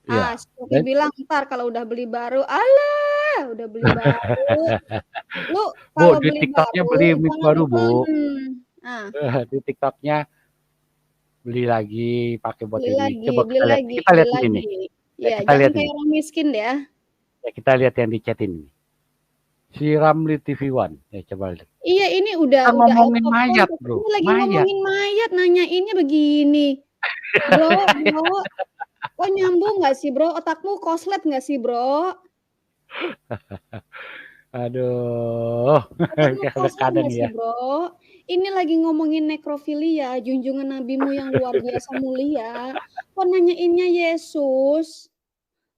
Ya. Sofi bilang ntar kalau udah beli baru. Alah, udah beli baru. Lu kalau Bu, di TikToknya beli mic baru, Bu. Di TikToknya beli lagi pakai buat ini. Coba kita lihat ini. Ya, jangan kayak orang miskin ya. Ya, kita lihat yang di chat ini. Si Ramli TV One. Ya, coba lihat. Iya, ini udah ngomongin mayat, Bro. Ini lagi ngomongin mayat, nanyainnya begini. Bro, kok nyambung nggak sih, Bro? Otakmu koslet nggak sih, Bro? Aduh. Kadang ya. Bro. Ini lagi ngomongin nekrofilia, junjungan nabimu yang luar biasa mulia. Kok nanyainnya Yesus?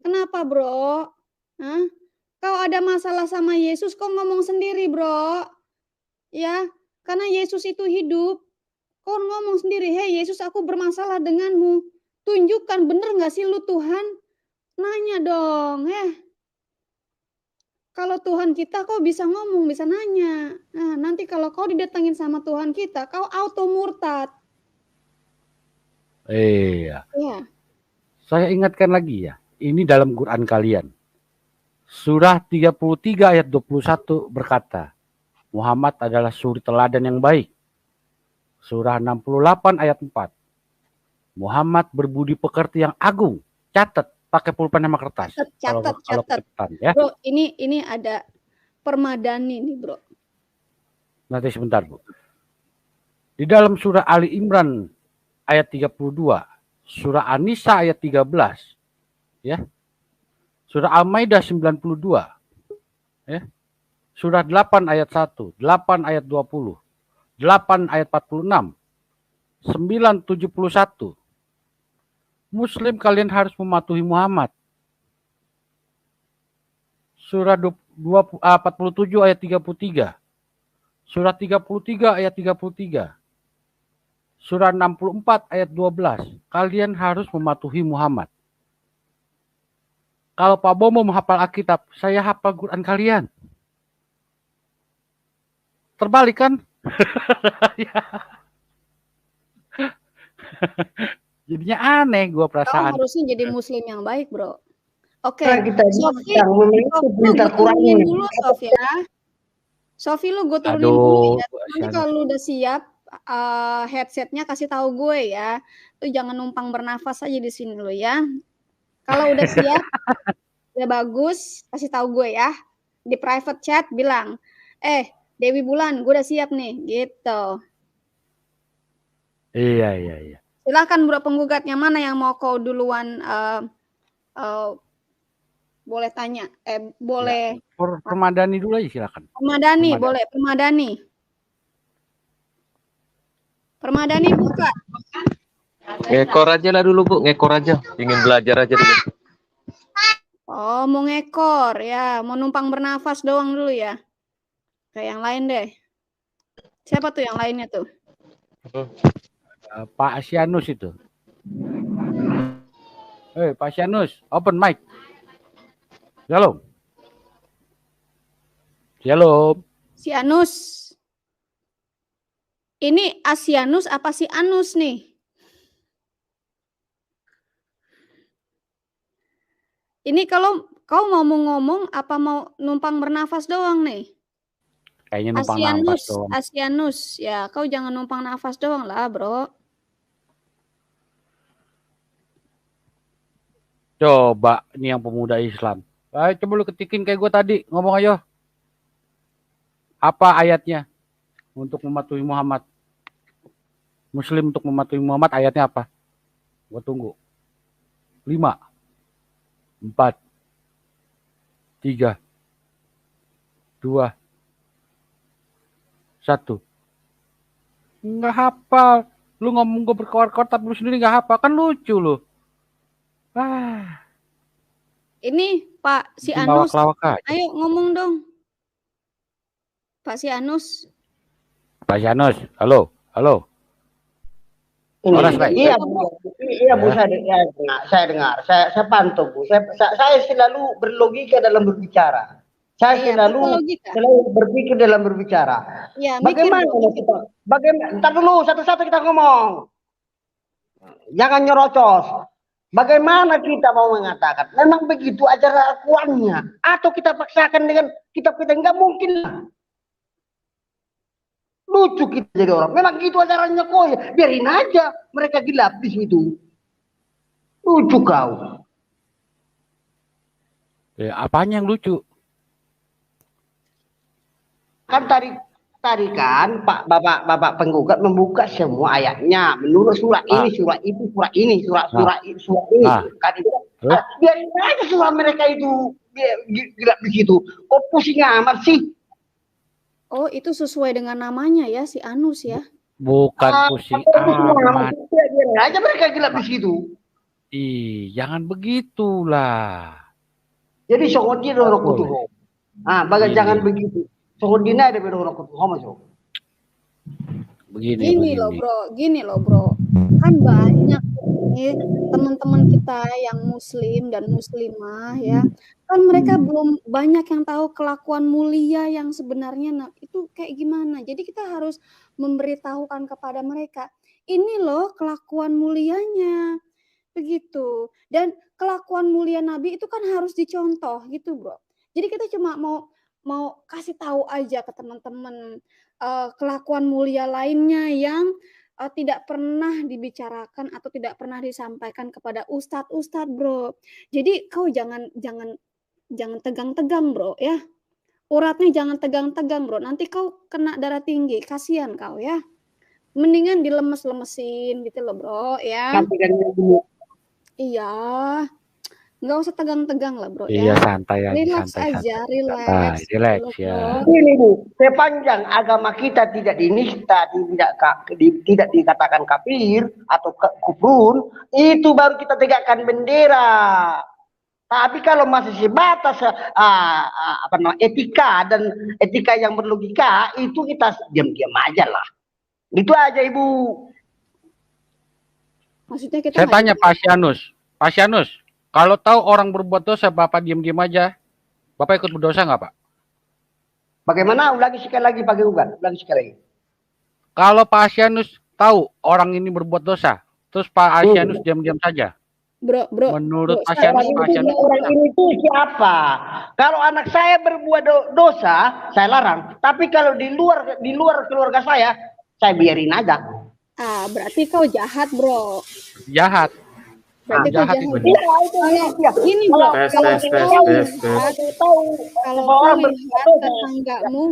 Kenapa, Bro? Hah? Kau ada masalah sama Yesus, kok ngomong sendiri, Bro? Ya, karena Yesus itu hidup. Kau ngomong sendiri, hei Yesus, aku bermasalah denganmu. Tunjukkan, bener nggak sih lu Tuhan? Nanya dong, Kalau Tuhan kita kau bisa ngomong, bisa nanya. Nah, nanti kalau kau didatangin sama Tuhan kita, kau auto murtad. Iya. Iya. Saya ingatkan lagi ya. Ini dalam Quran kalian. Surah 33 ayat 21 berkata, Muhammad adalah suri teladan yang baik. Surah 68 ayat 4. Muhammad berbudi pekerti yang agung. Catat pakai pulpen sama kertas. Kalau ketan ya. Bro, ini ada permadani nih, Bro. Nanti sebentar, Bu. Di dalam surah Ali Imran ayat 32, surah An-Nisa ayat 13, ya. Surah Al-Maidah 92, ya. Surah 8 ayat 1, 8 ayat 20, 8 ayat 46, 971. Muslim kalian harus mematuhi Muhammad. Surah 47 ayat 33. Surah 33 ayat 33. Surah 64 ayat 12. Kalian harus mematuhi Muhammad. Kalau Pak Bomo menghafal Alkitab, saya hafal Quran kalian. Terbalik kan? Jadinya aneh gue perasaan. Kau harusnya jadi muslim yang baik, Bro. Oke, Sofi, lu gue turunin dulu, Sof ya. Sofi, lu gue turunin dulu ya. Nanti kalau lu udah siap, headsetnya kasih tahu gue ya. Lu jangan numpang bernafas aja di sini lu ya. Kalau udah siap, udah bagus, kasih tahu gue ya. Di private chat bilang, Dewi Bulan, gue udah siap nih, gitu. Iya. Silakan Bro penggugatnya, mana yang mau kau duluan boleh tanya, boleh. Ya, Permadani dulu aja silakan. Permadani buka. Ngekor aja lah dulu, Bu. Ngekor aja. Ingin belajar aja dulu. Oh, mau ngekor ya. Mau numpang bernafas doang dulu ya. Kayak yang lain deh. Siapa tuh yang lainnya tuh? Pak Asianus itu. Pak Asianus, open mic. Shalom. Sianus. Ini Asianus apa si Anus nih? Ini kalau kau mau ngomong apa mau numpang bernafas doang nih? Kayaknya numpang nafas doang. Asianus, ya kau jangan numpang nafas doang lah, Bro. Coba ini yang pemuda Islam. Ayo coba lu ketikin kayak gue tadi, ngomong ayo. Apa ayatnya untuk mematuhi Muhammad? Muslim untuk mematuhi Muhammad ayatnya apa? Gue tunggu. 5, 4, 3, 2, 1. Nggak hafal. Lu ngomong gue berkor-kor tapi lu sendiri nggak hafal. Kan lucu lu. Ini Pak si Anus. Ayo ngomong dong. Pak si Anus. Halo. Iya Bu, saya dengar. Saya pantau Bu. Saya selalu berlogika dalam berbicara. Saya selalu berpikir dalam berbicara. Ya, bagaimana kita? Entar dulu satu-satu kita ngomong. Jangan nyerocos. Bagaimana kita mau mengatakan? Memang begitu ajaran Al-Qurannya, atau kita paksakan dengan kitab kita? Enggak mungkin lah. Lucu kita jadi orang. Memang gitu ajarannya kok ya. Biarin aja mereka gelap di situ. Lucu kau. Ya, apanya yang lucu? Kan tadi kan Pak Bapak penggugat membuka semua ayatnya menurut surat ini, surat itu, surat ini. Kan itu. Biarin aja surat mereka itu gelap di situ. Kok pusing amat sih? Oh, itu sesuai dengan namanya ya, si Anus ya? Bukan pusing amat. Biarin aja mereka gelap di situ. Jangan begitulah. Jadi soal dia orang kutu. Jangan begitu. Sohodina ada orang kutu. Gini loh bro. Kan banyak nih teman-teman kita yang muslim dan muslimah ya. Kan mereka belum banyak yang tahu kelakuan mulia yang sebenarnya itu kayak gimana. Jadi kita harus memberitahukan kepada mereka. ini loh kelakuan mulianya. Begitu. Dan kelakuan mulia Nabi itu kan harus dicontoh gitu, Bro. Jadi kita cuma mau kasih tahu aja ke teman-teman kelakuan mulia lainnya yang tidak pernah dibicarakan atau tidak pernah disampaikan kepada ustadz, Bro. Jadi kau jangan tegang-tegang, Bro, ya. Uratnya jangan tegang-tegang, Bro. Nanti kau kena darah tinggi, kasihan kau ya. Mendingan dilemes-lemesin gitu loh, Bro, ya. Iya. Nggak usah tegang-tegang lah, Bro, Iya, ya. santai aja, Relax santai. aja, Santai, relax. relax Gitu ya. loh, Bro. Ini Bu, sepanjang agama kita tidak dinista, tidak dikatakan kafir atau kufur, itu baru kita tegakkan bendera. Tapi kalau masih sebatas etika dan etika yang berlogika, itu kita diam-diam aja lah. Itu aja Ibu. Maksudnya kita Saya tanya Pak Sianus, kalau tahu orang berbuat dosa, Bapak diam-diam aja, Bapak ikut berdosa nggak, Pak? Bagaimana? Ulangi sekali lagi Pak Gugat. Ulangi sekali lagi. Kalau Pak Sianus tahu orang ini berbuat dosa, terus Pak Sianus diam-diam saja. Bro, menurut bro, Pak Sianus, orang ini itu siapa? Kalau anak saya berbuat dosa, saya larang. Tapi kalau di luar keluarga saya biarin aja. Berarti kau jahat, Bro. Jahat. Berarti kau jahat. Ini Bro, kalau kau lihat tetanggamu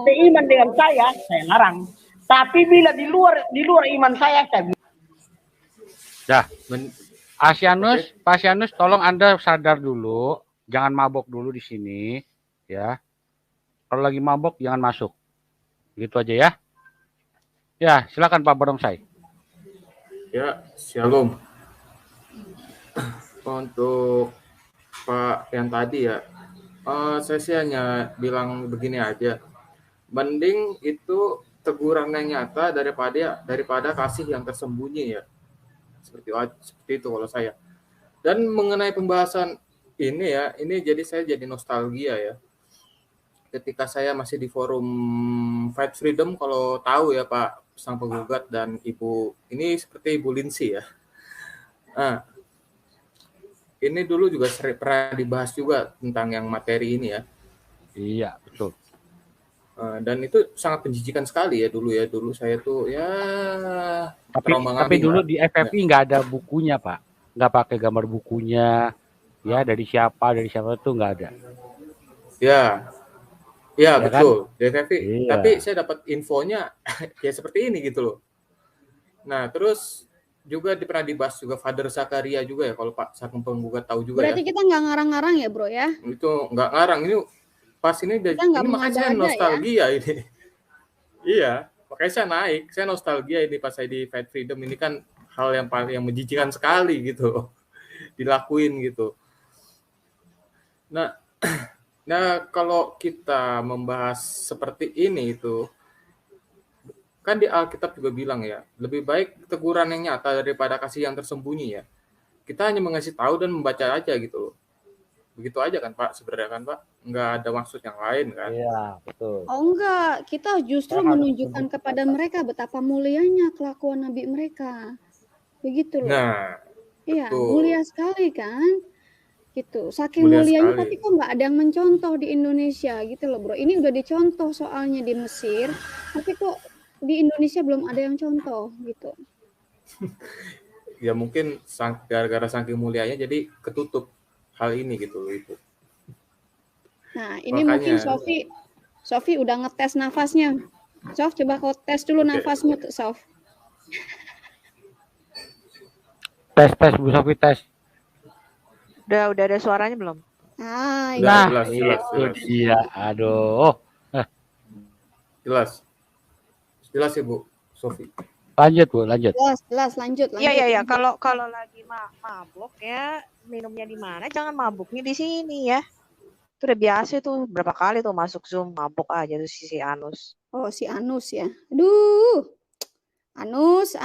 seiman dengan saya larang. Tapi bila di luar iman saya Dah. Pak Sianus, tolong Anda sadar dulu, jangan mabok dulu di sini, ya. Kalau lagi mabok jangan masuk. Gitu aja ya. Ya, silakan Pak Barongsai. Ya, shalom. Untuk Pak yang tadi ya, saya sih hanya bilang begini aja. Mending itu teguran yang nyata daripada kasih yang tersembunyi ya. Seperti itu kalau saya. Dan mengenai pembahasan ini ya, ini saya jadi nostalgia ya. Ketika saya masih di forum Fight Freedom, kalau tahu ya Pak sang penggugat dan Ibu, ini seperti Ibu Lindsay ya. Nah, ini dulu juga pernah dibahas juga tentang yang materi ini ya. Iya, betul. Dan itu sangat menjijikan sekali ya dulu ya. Dulu saya tuh ya. Tapi dulu di FFI nggak ada bukunya Pak, nggak pakai gambar bukunya. Ya dari siapa tuh nggak ada. Ya betul kan? Di FFI. Iya. Tapi saya dapat infonya ya seperti ini gitu loh. Nah terus juga pernah dibahas juga Father Zakaria juga ya, kalau Pak Sang Penggugat tahu juga. Berarti kita nggak ngarang-ngarang ya Bro ya? Itu nggak ngarang, ini pas ini makanya saya nostalgia ya? Ini. Iya, makanya saya nostalgia ini pas saya di Fight Freedom. Ini kan hal yang paling menjijikan sekali gitu dilakuin gitu. Nah kalau kita membahas seperti ini itu kan di Alkitab juga bilang ya, lebih baik teguran yang nyata daripada kasih yang tersembunyi ya. Kita hanya mengasih tahu dan membaca aja gitu loh. Begitu aja kan Pak, sebenarnya kan Pak, nggak ada maksud yang lain kan. Iya, betul. Oh enggak, kita justru menunjukkan kepada mereka betapa mulianya kelakuan Nabi mereka. Begitu loh. Nah, iya, betul. Mulia sekali kan. Gitu, saking mulianya tapi kok nggak ada yang mencontoh di Indonesia gitu loh Bro. Ini udah dicontoh soalnya di Mesir, tapi kok di Indonesia belum ada yang contoh gitu. Ya mungkin gara-gara saking mulianya jadi ketutup hal ini gitu loh itu. Nah ini makanya, mungkin Sofi udah ngetes nafasnya. Sof, coba kau tes dulu nafasmu tuh Sof. Tes Bu Sofi tes. Udah ada suaranya belum? Iya. Nah, jelas. Iya, aduh. Jelas Ibu Sofi. Lanjut. Jelas, lanjut. Iya. Kalau lagi mabuk ya, minumnya di mana? Jangan mabuknya di sini ya. Itu udah biasa tuh, berapa kali tuh masuk Zoom mabuk aja tuh si Anus. Oh, si Anus ya. Aduh. Anus.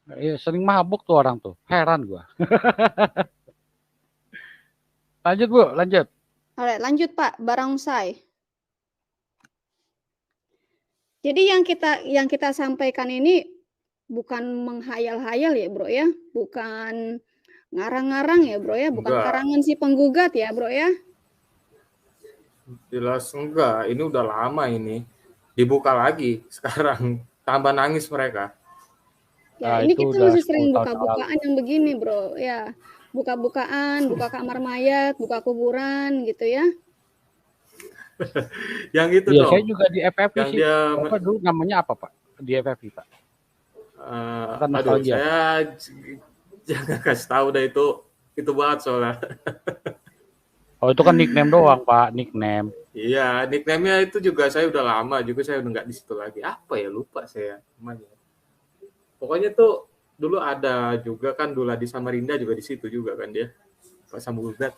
Iya, sering mabuk tuh orang tuh. Heran gua. Lanjut Bu, lanjut. Alright, lanjut Pak Barongsai. Jadi yang kita sampaikan ini bukan menghayal-hayal ya, Bro, ya. Bukan ngarang-ngarang ya, Bro, ya. Bukan Enggak. karangan si penggugat ya, Bro, ya. Jelas enggak. Ini udah lama ini. Dibuka lagi sekarang. Tambah nangis mereka. Ya, Nah, ini itu kita udah masih 10 sering tahun yang lalu. buka-bukaan yang begini, Bro. Ya, buka-bukaan, buka kamar mayat, buka kuburan gitu ya. Yang itu Iya, dong. saya juga di FFP Yang sih. dia Bapak dulu namanya apa, Pak? Di FFP, Pak? Kita aduh, nostalgia. saya jangan kasih tahu dah itu banget soalnya. Oh, itu kan nickname doang, Pak, nickname. Iya, nickname-nya itu juga saya udah lama juga, saya udah nggak di situ lagi. Apa ya, lupa saya namanya. Pokoknya tuh dulu ada juga kan Dula di Samarinda juga di situ juga kan dia. Pak Sambugat.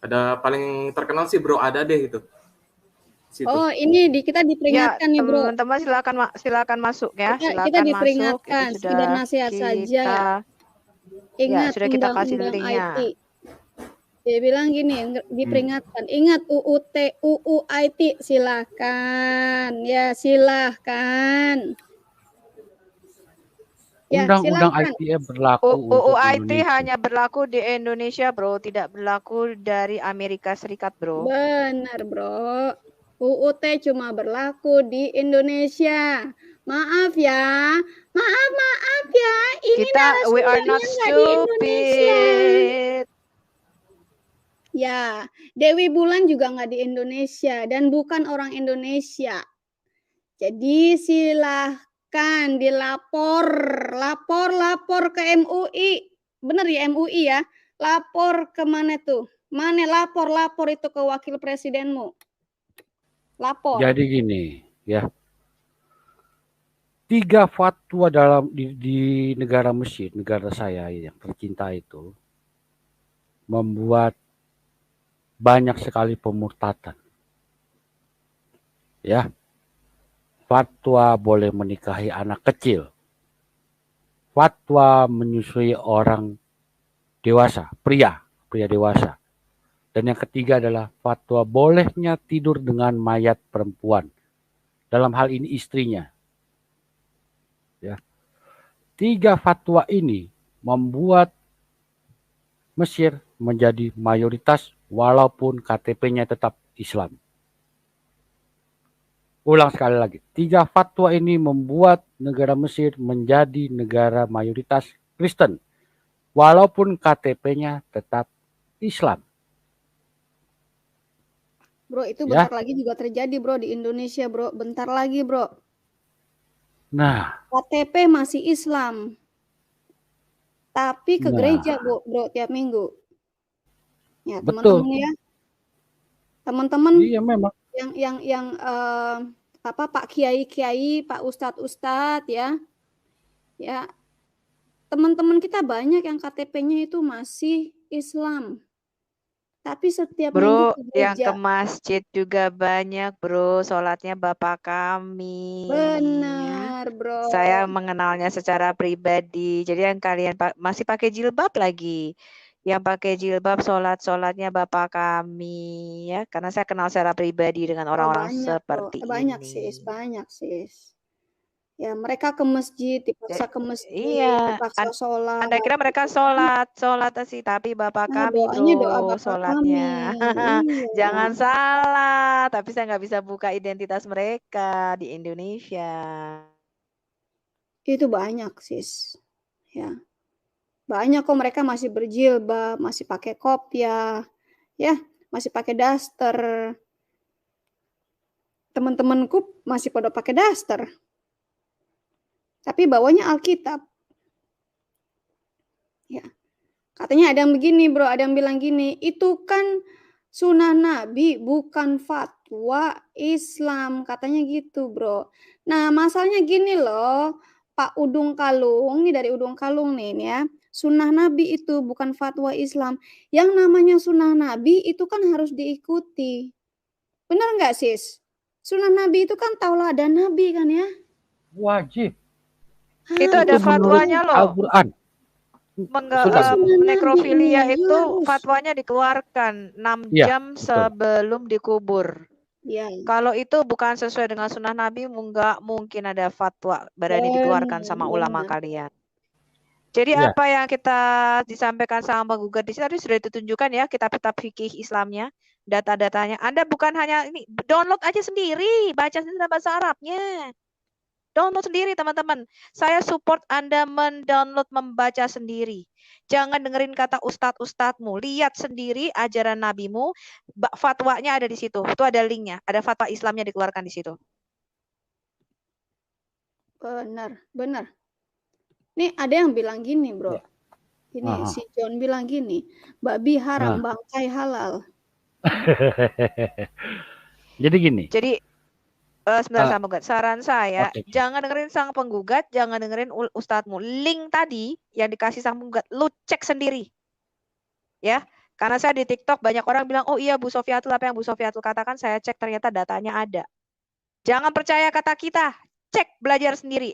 Ada paling terkenal sih Bro ada deh itu. Situ. Oh, ini kita Ya, diperingatkan nih, Bro. teman-teman silakan masuk ya. Kita Silakan masuk. diperingatkan, Itu sekedar sudah nasihat saja. kita Ingat sudah kita kasih undang-undang linknya. IT. Dia bilang gini, diperingatkan. Ingat UU IT, silakan. Ya, silakan. Ya, Undang-undang silakan. ITE berlaku UU untuk IT Indonesia. hanya berlaku di Indonesia, Bro. Tidak berlaku dari Amerika Serikat, Bro. Benar, Bro. UUT cuma berlaku di Indonesia. Maaf ya. Maaf ya. Ini We are not narasumbernya nggak di Indonesia. stupid. Ya, Dewi Bulan juga nggak di Indonesia dan bukan orang Indonesia. Jadi silahkan dilapor ke MUI. Bener ya MUI ya. Lapor ke mana tuh? Mana lapor itu ke wakil presidenmu. Lapor. Jadi gini, ya. 3 fatwa di negara Mesir, negara saya yang tercinta itu, membuat banyak sekali pemurtatan. Ya. Fatwa boleh menikahi anak kecil. Fatwa menyusui orang dewasa, pria dewasa. Dan yang ketiga adalah fatwa bolehnya tidur dengan mayat perempuan. Dalam hal ini istrinya. Ya. 3 fatwa ini membuat Mesir menjadi mayoritas walaupun KTP-nya tetap Islam. Ulang sekali lagi, 3 fatwa ini membuat negara Mesir menjadi negara mayoritas Kristen, walaupun KTP-nya tetap Islam. Bro, itu bentar lagi juga terjadi, Bro, di Indonesia, Bro. Bentar lagi, Bro. Nah, KTP masih Islam. Tapi ke gereja, Bro, tiap minggu. Ya, teman-teman ya. Teman-teman iya memang. Yang Pak Kiai, Pak Ustadz ya. Ya. Teman-teman kita banyak yang KTP-nya itu masih Islam. Tapi setiap minggu ke gereja. Yang ke masjid juga banyak, Bro. Sholatnya Bapak kami. Benar, Bro. Saya mengenalnya secara pribadi. Jadi yang kalian masih pakai jilbab lagi. Yang pakai jilbab sholatnya Bapak kami ya, karena saya kenal secara pribadi dengan orang-orang seperti ini. Banyak sis. Ya, mereka ke masjid, dipaksa ke masjid, dipaksa sholat. Anda kira mereka sholat sih, tapi Bapak kami Bro sholatnya. Iya. Jangan salah, tapi saya nggak bisa buka identitas mereka di Indonesia. Itu banyak sis, ya. Banyak kok mereka masih berjilbab, masih pakai kopiah, ya, masih pakai daster. Teman-temanku masih pada pakai daster. Tapi bawanya Alkitab. Ya. Katanya ada yang begini, Bro, ada yang bilang gini, itu kan sunnah Nabi, bukan fatwa Islam, katanya gitu, Bro. Nah, masalahnya gini loh, Pak Udung Kalung, nih dari Udung Kalung nih ya. Sunnah Nabi itu bukan fatwa Islam. Yang namanya sunnah Nabi itu kan harus diikuti. Benar nggak, sis? Sunnah Nabi itu kan tauladan Nabi kan ya? Wajib. Itu ada fatwanya loh. Al-Quran. Nekrofilia itu fatwanya dikeluarkan 6 jam sebelum dikubur. Iya. Kalau itu bukan sesuai dengan sunnah Nabi, nggak mungkin ada fatwa berani dikeluarkan sama ulama Benar. kalian. Jadi Iya. apa yang kita disampaikan sama penggugat di sini tadi sudah ditunjukkan ya kitab-kitab fikih Islamnya, data-datanya. Anda bukan hanya ini, download aja sendiri, baca sendiri dalam bahasa Arabnya. Download sendiri teman-teman. Saya support Anda mendownload, membaca sendiri. Jangan dengerin kata ustadz-ustadzmu. Lihat sendiri ajaran nabimu. Fatwanya ada di situ. Itu ada linknya. Ada fatwa Islamnya dikeluarkan di situ. Benar, benar. Nih ada yang bilang gini, Bro. Ya. Ini si John bilang gini, babi haram, bangkai halal. Jadi gini. Jadi sebentar sang penggugat. Saran saya, jangan dengerin sang penggugat, jangan dengerin ustadzmu. Link tadi yang dikasih sang penggugat, lu cek sendiri. Ya, karena saya di TikTok banyak orang bilang, oh iya Bu Sofiatul, apa yang Bu Sofiatul katakan, saya cek ternyata datanya ada. Jangan percaya kata kita, cek, belajar sendiri.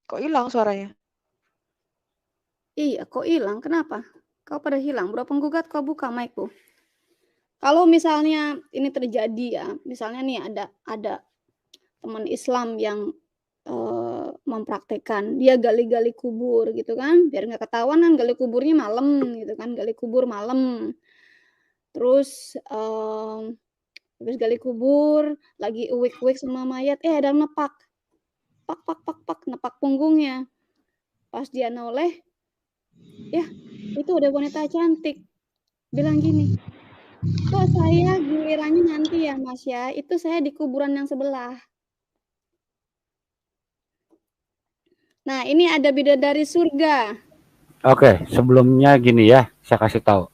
Kok hilang suaranya? Iya, kok hilang? Kenapa? Kau pada hilang, Bro penggugat, kau buka mic-ku. Kalau misalnya ini terjadi ya, misalnya nih ada teman Islam yang mempraktekkan, dia gali-gali kubur gitu kan, biar nggak ketahuan kan gali kuburnya malam gitu kan, gali kubur malam. Terus habis gali kubur, lagi uwik-uwik sama mayat, ada nepak. Pak, nepak punggungnya. Pas dia noleh, ya itu ada wanita cantik. Bilang gini, kok saya gilirannya nanti ya Mas ya, itu saya di kuburan yang sebelah. Nah ini ada bidadari surga. Oke, sebelumnya gini ya, saya kasih tahu.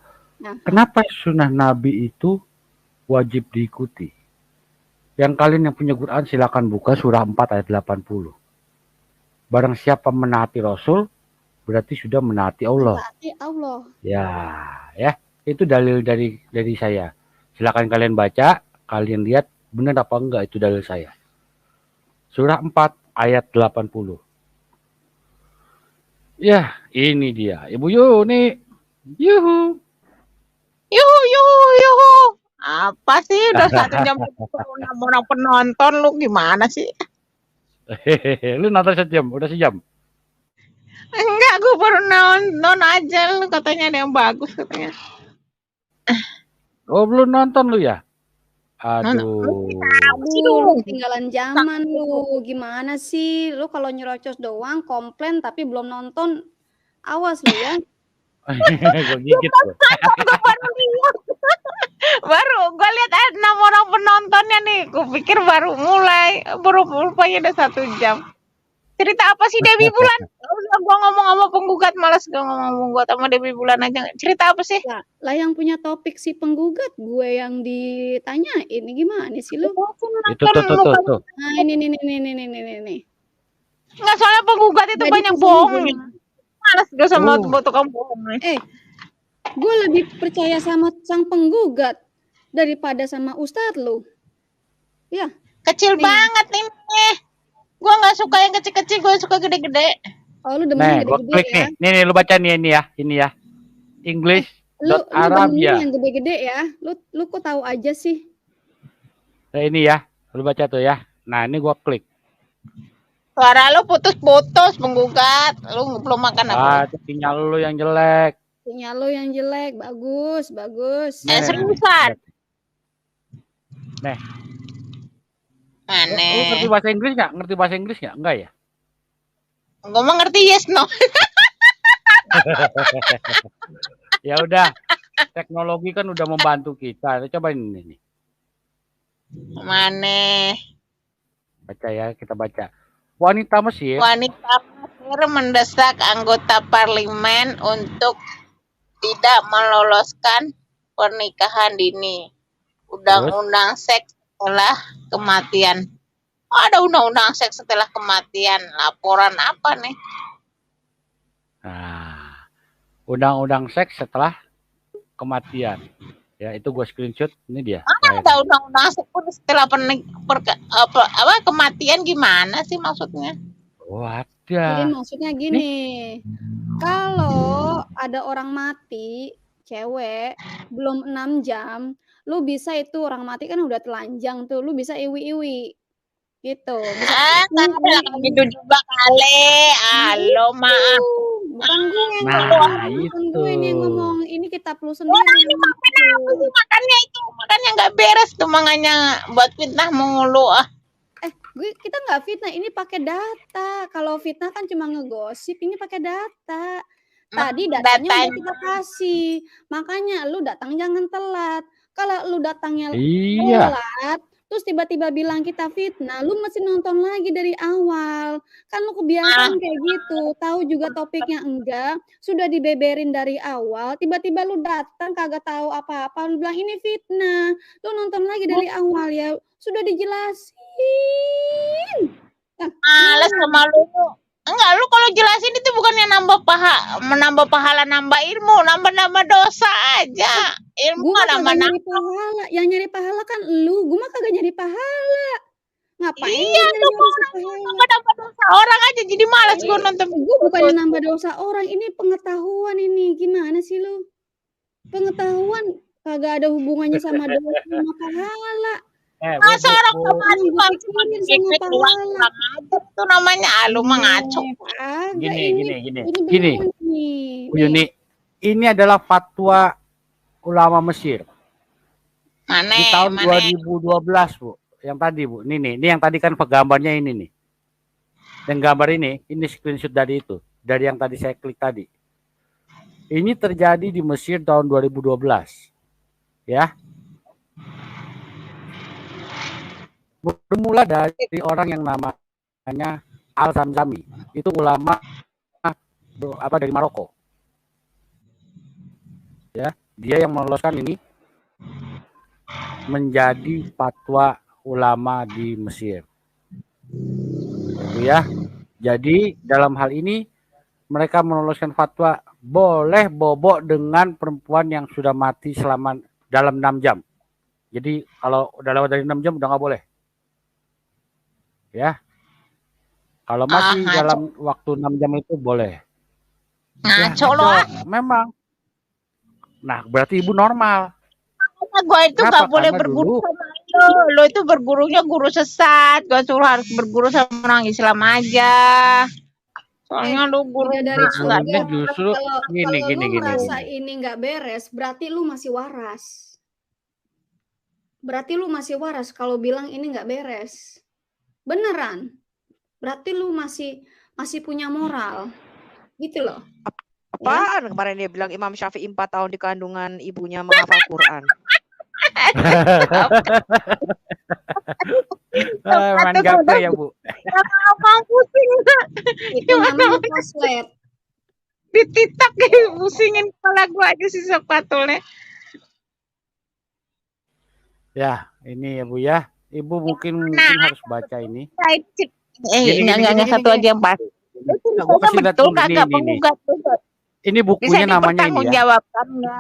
Kenapa sunnah Nabi itu wajib diikuti? Yang kalian yang punya Quran silakan buka surah 4 ayat 80. Barang siapa menaati Rasul, berarti sudah menaati Allah. Menaati Allah. Ya, itu dalil dari saya. Silakan kalian baca, kalian lihat benar apa enggak itu dalil saya. Surah 4 ayat 80. Ya, ini dia. Ibu Yuni. Yuhu. Yuhu. Apa sih udah 1 jam orang penonton lu gimana sih? Lu nonton sejam, udah sejam. Enggak, gue baru nonton aja, lu katanya ada yang bagus katanya. Oh, belum nonton lu ya? Aduh. Lu ketinggalan zaman lu. Gimana sih? Lu kalau nyerocos doang komplain tapi belum nonton. Awas lu ya. Gue gigit loh. Baru gue lihat 6 orang penontonnya nih. Gue pikir baru mulai, rupanya udah 1 jam. Cerita apa sih Debbie Bulan? Udah gue ngomong sama penggugat, malas gue ngomong sama Debbie Bulan aja. Cerita apa sih? Lah yang punya topik si penggugat, gue yang ditanyain. Ini gimana sih lu? Itu tuh. Nah ini. Nggak, soalnya penggugat itu banyak bohongnya. Malas gue sama tukang bohong nih. Gue lebih percaya sama sang penggugat daripada sama ustadz lu. Ya. Kecil banget ini. Gue nggak suka yang kecil-kecil, gue suka gede-gede. Oh, lu demen gede-gede ya? Nih, lu baca nih ini ya. English. Lu Arabia. yang gede-gede ya. Lu kok tahu aja sih? Nah, ini ya. Lu baca tuh ya. Nah, ini gua klik. Suara lu putus-putus penggugat. Lu belum makan apa? Sinyal lu yang jelek. Sinyal lu yang jelek. Bagus. Seriusan. Nih. Aneh. Lu ngerti bahasa Inggris nggak? Enggak ya? Gue mah ngerti yes no. Ya udah, teknologi kan udah membantu kita. Coba ini nih. Mana? Baca ya, kita baca. Wanita Mesir mendesak anggota parlemen untuk tidak meloloskan pernikahan dini. Undang-undang seks setelah kematian. Ada undang-undang seks setelah kematian. Laporan apa nih? Nah, undang-undang seks setelah kematian. Ya, itu gue screenshot, ini dia. Mana ada undang-undang sepuluh setelah kematian gimana sih maksudnya? Jadi maksudnya gini, kalau ada orang mati, cewek, belum 6 jam, lu bisa itu orang mati kan udah telanjang tuh, lu bisa iwi-iwi. Gitu. Nggak ada gitu juga kali. Halo, maaf. Bukan gue yang ngomong, ini kitab lu sendiri. Ini makannya apa sih? Makannya nggak beres tuh, makanya buat fitnah mulu. Kita nggak fitnah, ini pakai data. Kalau fitnah kan cuma ngegosip, ini pakai data. Tadi datanya udah kita kasih, makanya lu datang jangan telat. Kalau lu datangnya telat, terus tiba-tiba bilang kita fitnah, lu mesti nonton lagi dari awal. Kan lu kebiasaan kayak gitu, tahu juga topiknya enggak, sudah dibeberin dari awal, tiba-tiba lu datang kagak tahu apa-apa, lu bilang ini fitnah. Lu nonton lagi dari awal ya, sudah dijelasin. Males sama lu. Enggak, lu kalau jelasin itu bukannya menambah pahala, nambah ilmu, nambah dosa aja. Ilmu mah nambah pahala. Yang nyari pahala kan lu, gue mah kagak nyari pahala. Ngapain? Iya, lu nambah dosa orang aja, jadi malas gue nonton. Gue bukannya nambah dosa orang, ini pengetahuan ini. Gimana sih lu? Pengetahuan kagak ada hubungannya sama dosa sama pahala. Masa orang kemarin cuma ngikut doang, kurang ajar tuh namanya. Lu mah ngaco. Gini. Bu Yuni, ini adalah fatwa ulama Mesir. Mana? Di tahun 2012, Bu. Yang tadi, Bu. Ini yang tadi kan gambarnya ini nih. Dan gambar ini screenshot dari itu. Dari yang tadi saya klik tadi. Ini terjadi di Mesir tahun 2012. Ya. Bermula dari orang yang namanya Al-Zamzami. Itu ulama dari Maroko. Ya, dia yang meloloskan ini menjadi fatwa ulama di Mesir. Ya. Jadi dalam hal ini mereka meloloskan fatwa boleh bobok dengan perempuan yang sudah mati selama dalam 6 jam. Jadi kalau udah lewat dari 6 jam udah nggak boleh. Ya. Kalau masih dalam waktu 6 jam itu boleh. Ngaco lo. Memang. Nah, berarti ibu normal. Gue itu nggak boleh berguru sama lo. Lo itu bergurunya guru sesat. Gue suruh harus berguru sama orang Islam aja. Soalnya lu guru dari surga. Justru gini. Merasa ini nggak beres, berarti lu masih waras. Kalau bilang ini nggak beres. Beneran. Berarti lu masih punya moral. Gitu loh. Apaan? Kemarin dia bilang Imam Syafi'i 4 tahun di kandungan ibunya menghafal Quran. Mantap ya, Bu. Apa pusing. Itu namanya koslet. Dititak pusingin kepala gua aja sih sepatulnya. Ya, ini ya, Bu ya. Ibu mungkin harus baca ini. Enggak satu aja yang pas. Betul kagak penggugat. Ini bukunya namanya ini ya. Jawabkannya.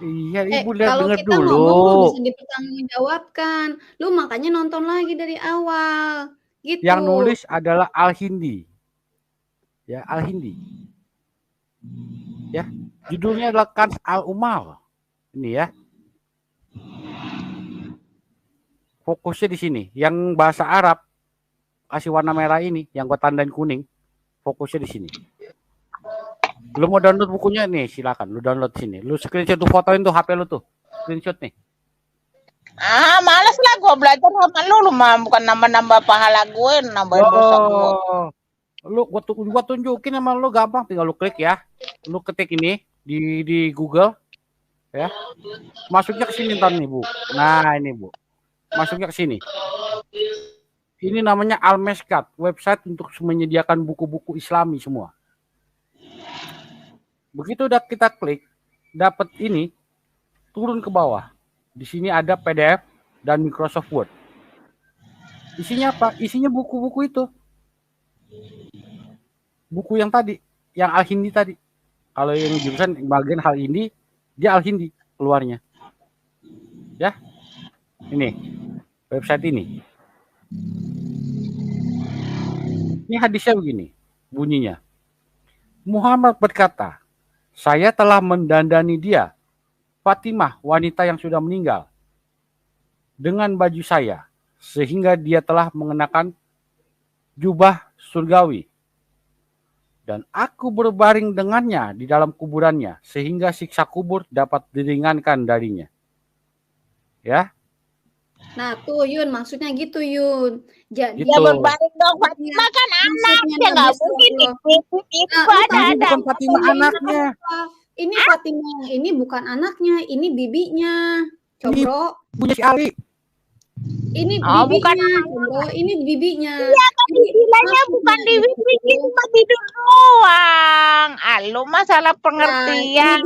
Iya, Ibu lihat dengar dulu. Kalau kita ngomong bisa dipertanggungjawabkan. Lu makanya nonton lagi dari awal. Gitu. Yang nulis adalah Al-Hindi. Ya, Al-Hindi. Ya, judulnya adalah Kanz Al-Ummal. Ini ya. Fokusnya di sini. Yang bahasa Arab kasih warna merah ini, yang gua tandain kuning, fokusnya di sini. Lu mau download bukunya nih, silakan lu download sini. Lu screenshot tuh, fotoin tuh HP lu tuh. Screenshot nih. Males lah gua belajar sama lu mah bukan nambah-nambah pahala gue, nambahin dosa gue. Lu gua tunjukin sama lu gampang, tinggal lu klik ya. Lu ketik ini di Google ya. Masuknya ke sini ntar nih, Bu. Nah, ini, Bu. Masuknya ke sini. Ini namanya Al-Meshkat, website untuk menyediakan buku-buku Islami semua. Begitu udah kita klik, dapat ini, turun ke bawah. Di sini ada PDF dan Microsoft Word. Isinya apa? Isinya buku-buku itu. Buku yang tadi, yang Al-Hindi tadi. Kalau yang jurusan bagian Al-Hindi, Dia Al-Hindi keluarnya. Ya. Ini website ini. Ini hadisnya begini bunyinya. Muhammad berkata, saya telah mendandani dia, Fatimah, wanita yang sudah meninggal, dengan baju saya, sehingga dia telah mengenakan jubah surgawi. Dan aku berbaring dengannya di dalam kuburannya, sehingga siksa kubur dapat diringankan darinya. Ya. Nah tuh Yun, maksudnya gitu Yun. Jadi Gitu. Ya berbaring dong, Fatimah kan anaknya, nggak mungkin itu ada. Bukan Fatimah anaknya. Ini Fatimah yang ini bukan anaknya, ini bibinya. Combro. Punya si Ali. Ini Oh, bukan bibinya, Combro. Ini bibinya. Iya kan istilahnya bukan di bibi, cuma tidur doang. Lu masalah pengertian.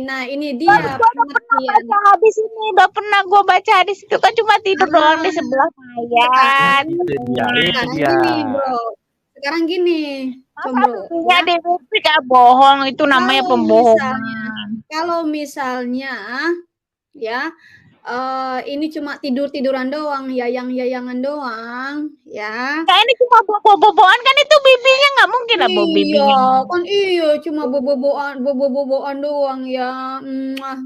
Nah, ini dia Gua udah pernah baca hadis ini, udah pernah gue baca hadis itu kan cuma tidur doang di sebelah mayat. Itu dia. Gini, Bro. Sekarang gini, Combro. Ya, DWP gak bohong, itu namanya pembohongan. Kalau misalnya ya ini cuma tiduran doang, yayangan doang, ya. Nah, ini cuma bobo-boboan kan, itu bibinya nggak mungkin lah bibinya. Iya, cuma bobo-boboan doang ya.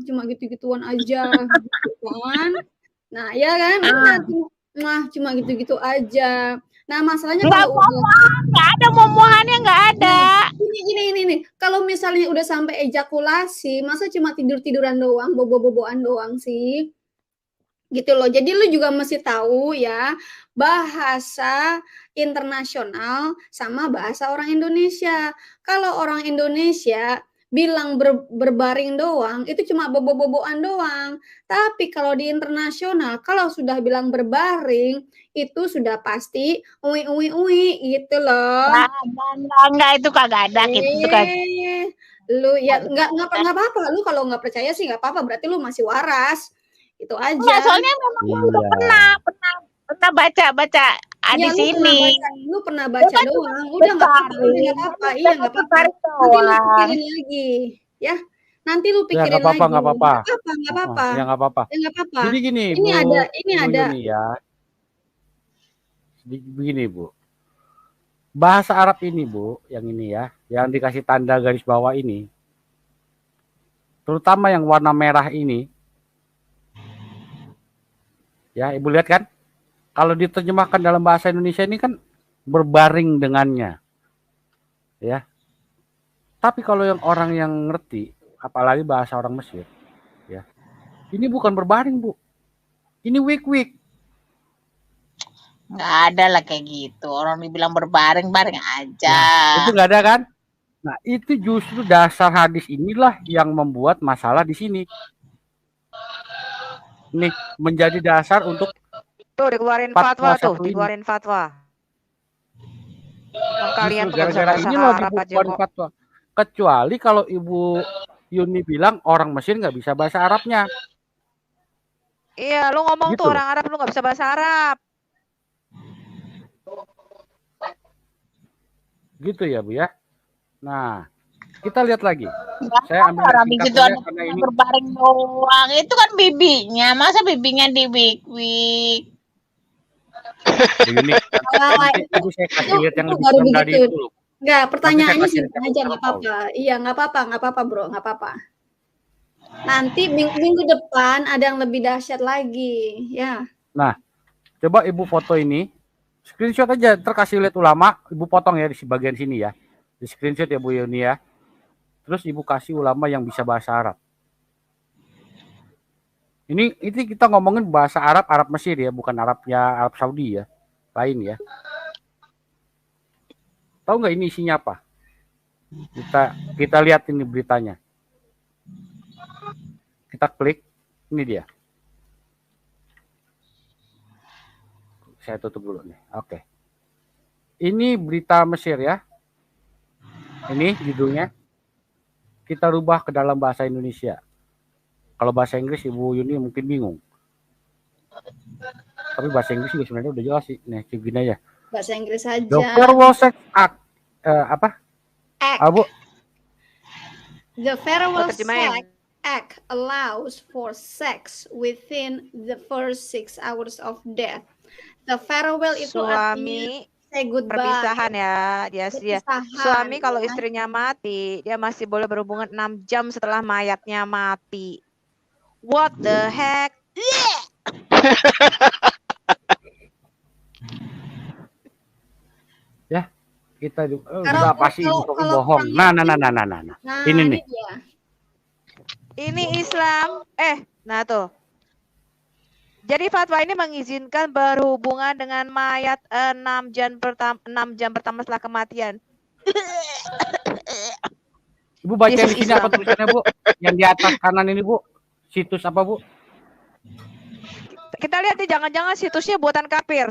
Cuma gitu-gituan aja, gitu kan. Nah, ya kan? Cuma gitu-gitu aja. Nah, masalahnya nggak ada momohannya, nggak ada. Ini. Kalau misalnya udah sampai ejakulasi, masa cuma tiduran doang, bobo-boboan doang sih? Gitu loh. Jadi lu juga mesti tahu ya bahasa internasional sama bahasa orang Indonesia. Kalau orang Indonesia bilang berbaring doang, itu cuma bobo-boboan doang. Tapi kalau di internasional, kalau sudah bilang berbaring, itu sudah pasti ui gitu loh. Enggak, itu kagak ada gitu kan. Lu ya nggak apa-apa. Lu kalau nggak percaya sih nggak apa-apa, berarti lu masih waras. Itu aja. Nggak, soalnya memang udah pernah baca di sini. Lu pernah baca doang. Udah nggak apa-apa. Iya nggak apa-apa. Nanti lu pikirin lagi, ya. Nanti lu pikirin lagi. Nggak apa-apa. Ya nggak apa-apa. Jadi gini, ini Bu, ada. Ya. Begini, Bu. Bahasa Arab ini, Bu, yang ini ya, yang dikasih tanda garis bawah ini, terutama yang warna merah ini. Ya, Ibu lihat kan? Kalau diterjemahkan dalam bahasa Indonesia ini kan berbaring dengannya. Ya. Tapi kalau yang orang yang ngerti, apalagi bahasa orang Mesir, ya. Ini bukan berbaring, Bu. Ini wik-wik. Nggak ada lah kayak gitu. Orang dibilang berbaring-baring aja. Nah, itu nggak ada kan? Nah, itu justru dasar hadis inilah yang membuat masalah di sini. Nih, menjadi dasar untuk tuh dikeluarin fatwa tuh, dikeluarin fatwa. Kalian tuh gara-gara ini loh dikeluarin fatwa. Kecuali kalau Ibu Yuni bilang orang Mesir nggak bisa bahasa Arabnya. Iya, lu ngomong gitu. Tuh orang Arab lu nggak bisa bahasa Arab. Gitu ya, Bu ya. Nah, kita lihat lagi. Saya ambil orang itu ada ini berbaring doang. Itu kan bibinya. Masa bibinya diwik-wik? Ini Ibu saya kasih lihat yang lebih tadi itu. Enggak, pertanyaannya simpan aja, nggak apa-apa. Iya, nggak apa-apa, Bro, nggak apa-apa. Nanti minggu depan ada yang lebih dahsyat lagi, ya. Nah, coba Ibu foto ini, screenshot aja, terkasih lihat ulama, Ibu potong ya di bagian sini ya, di screenshot ya Bu Yuni ya. Terus Ibu kasih ulama yang bisa bahasa Arab. Ini kita ngomongin bahasa Arab Mesir ya, bukan Arab Saudi ya, lain ya. Tahu nggak ini isinya apa? Kita lihat ini beritanya. Kita klik, ini dia. Saya tutup dulu nih. Oke. Ini berita Mesir ya. Ini judulnya. Kita rubah ke dalam bahasa Indonesia. Kalau bahasa Inggris Ibu Yuni mungkin bingung. Tapi bahasa Inggris juga sebenarnya udah jelas sih. Nih, gini aja. Bahasa Inggris aja. The Pharaoh Sex Act. Apa? Act. Bu? The Pharaoh Sex act allows for sex within the first 6 hours of death. The farewell itu artinya Suami say goodbye. perpisahan ya, dia Perpisahan, suami kalau ya. istrinya mati, dia masih boleh berhubungan 6 jam setelah mayatnya mati. What the heck? Ya, kita juga Kalau- pasti kalau- itu kalau bohong. perang- Nah. Ini nih. dia. Ini Islam. Nah tuh. Jadi fatwa ini mengizinkan berhubungan dengan mayat 6 jam pertama setelah kematian. Ibu baca Yesus di sini Islam. apa tulisannya, Bu? Yang di atas kanan ini, Bu. Situs apa, Bu? Kita lihat nih, jangan-jangan situsnya buatan kafir.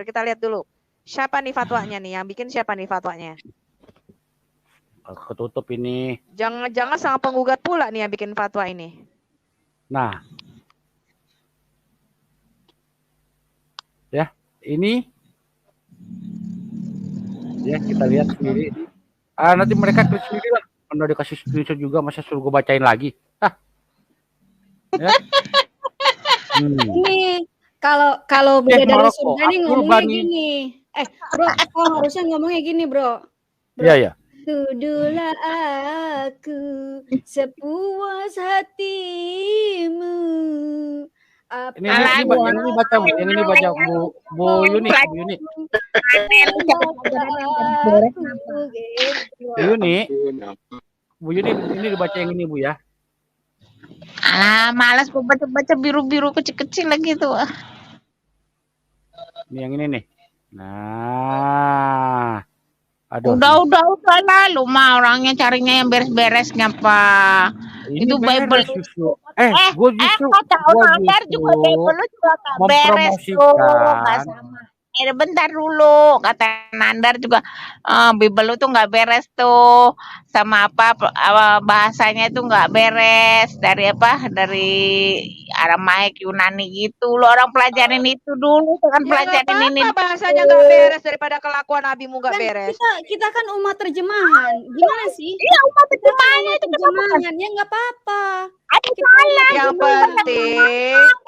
Kita lihat dulu. Siapa nih fatwanya nih? Yang bikin siapa nih fatwanya? Ketutup ini. Jangan-jangan sang penggugat pula nih yang bikin fatwa ini. Nah. Ya, ini. Ya, kita lihat sendiri. Nanti mereka klik sendiri lah. Kalau dikasih screenshot juga, masa suruh gue bacain lagi. Ya. Ini kalau beda dari Maroko, surga nih Abdul ngomongnya Ghani. gini. Bro, harusnya ngomongnya gini, Bro. Iya, ya. Tuduhlah aku sepuas hatimu. Ini baca Bu Yuni. Bu Yuni ini dibaca yang ini, Bu ya. Malas gue baca biru-biru kecil-kecil lagi tuh. Ini yang ini nih. Nah. Aduh. Udah lah, lu mah orangnya carinya yang beres-beres ngapa? Ini Itu Bible. Gue justru kata orang juga Bible juga gak beres tuh, nggak sama. Bentar dulu, kata Nandar juga Bible itu nggak beres tuh, sama apa bahasanya itu nggak beres dari Aramaik Yunani gitu. Lo orang pelajarin itu dulu, kan pelajarin ini. Bahasanya nggak beres daripada kelakuan nabimu nggak beres. Kita kan umat terjemahan, gimana sih? Iya, umat terjemahannya itu terjemahan ya nggak apa-apa. Ada salah.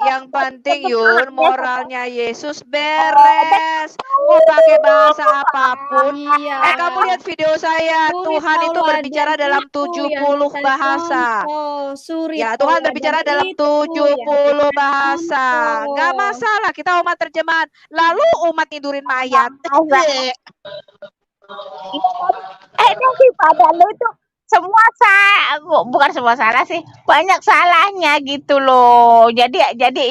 Yang penting Yun, moralnya Yesus beres. Mau pakai bahasa apapun. Iya. Kamu lihat video saya, Tuhan itu berbicara dalam 70 bahasa. Ya, Tuhan berbicara dalam 70 bahasa. Nggak masalah, kita umat terjemahan. Lalu umat tidurin mayat. Daripada lu itu bukan semua salah sih, banyak salahnya gitu loh. Jadi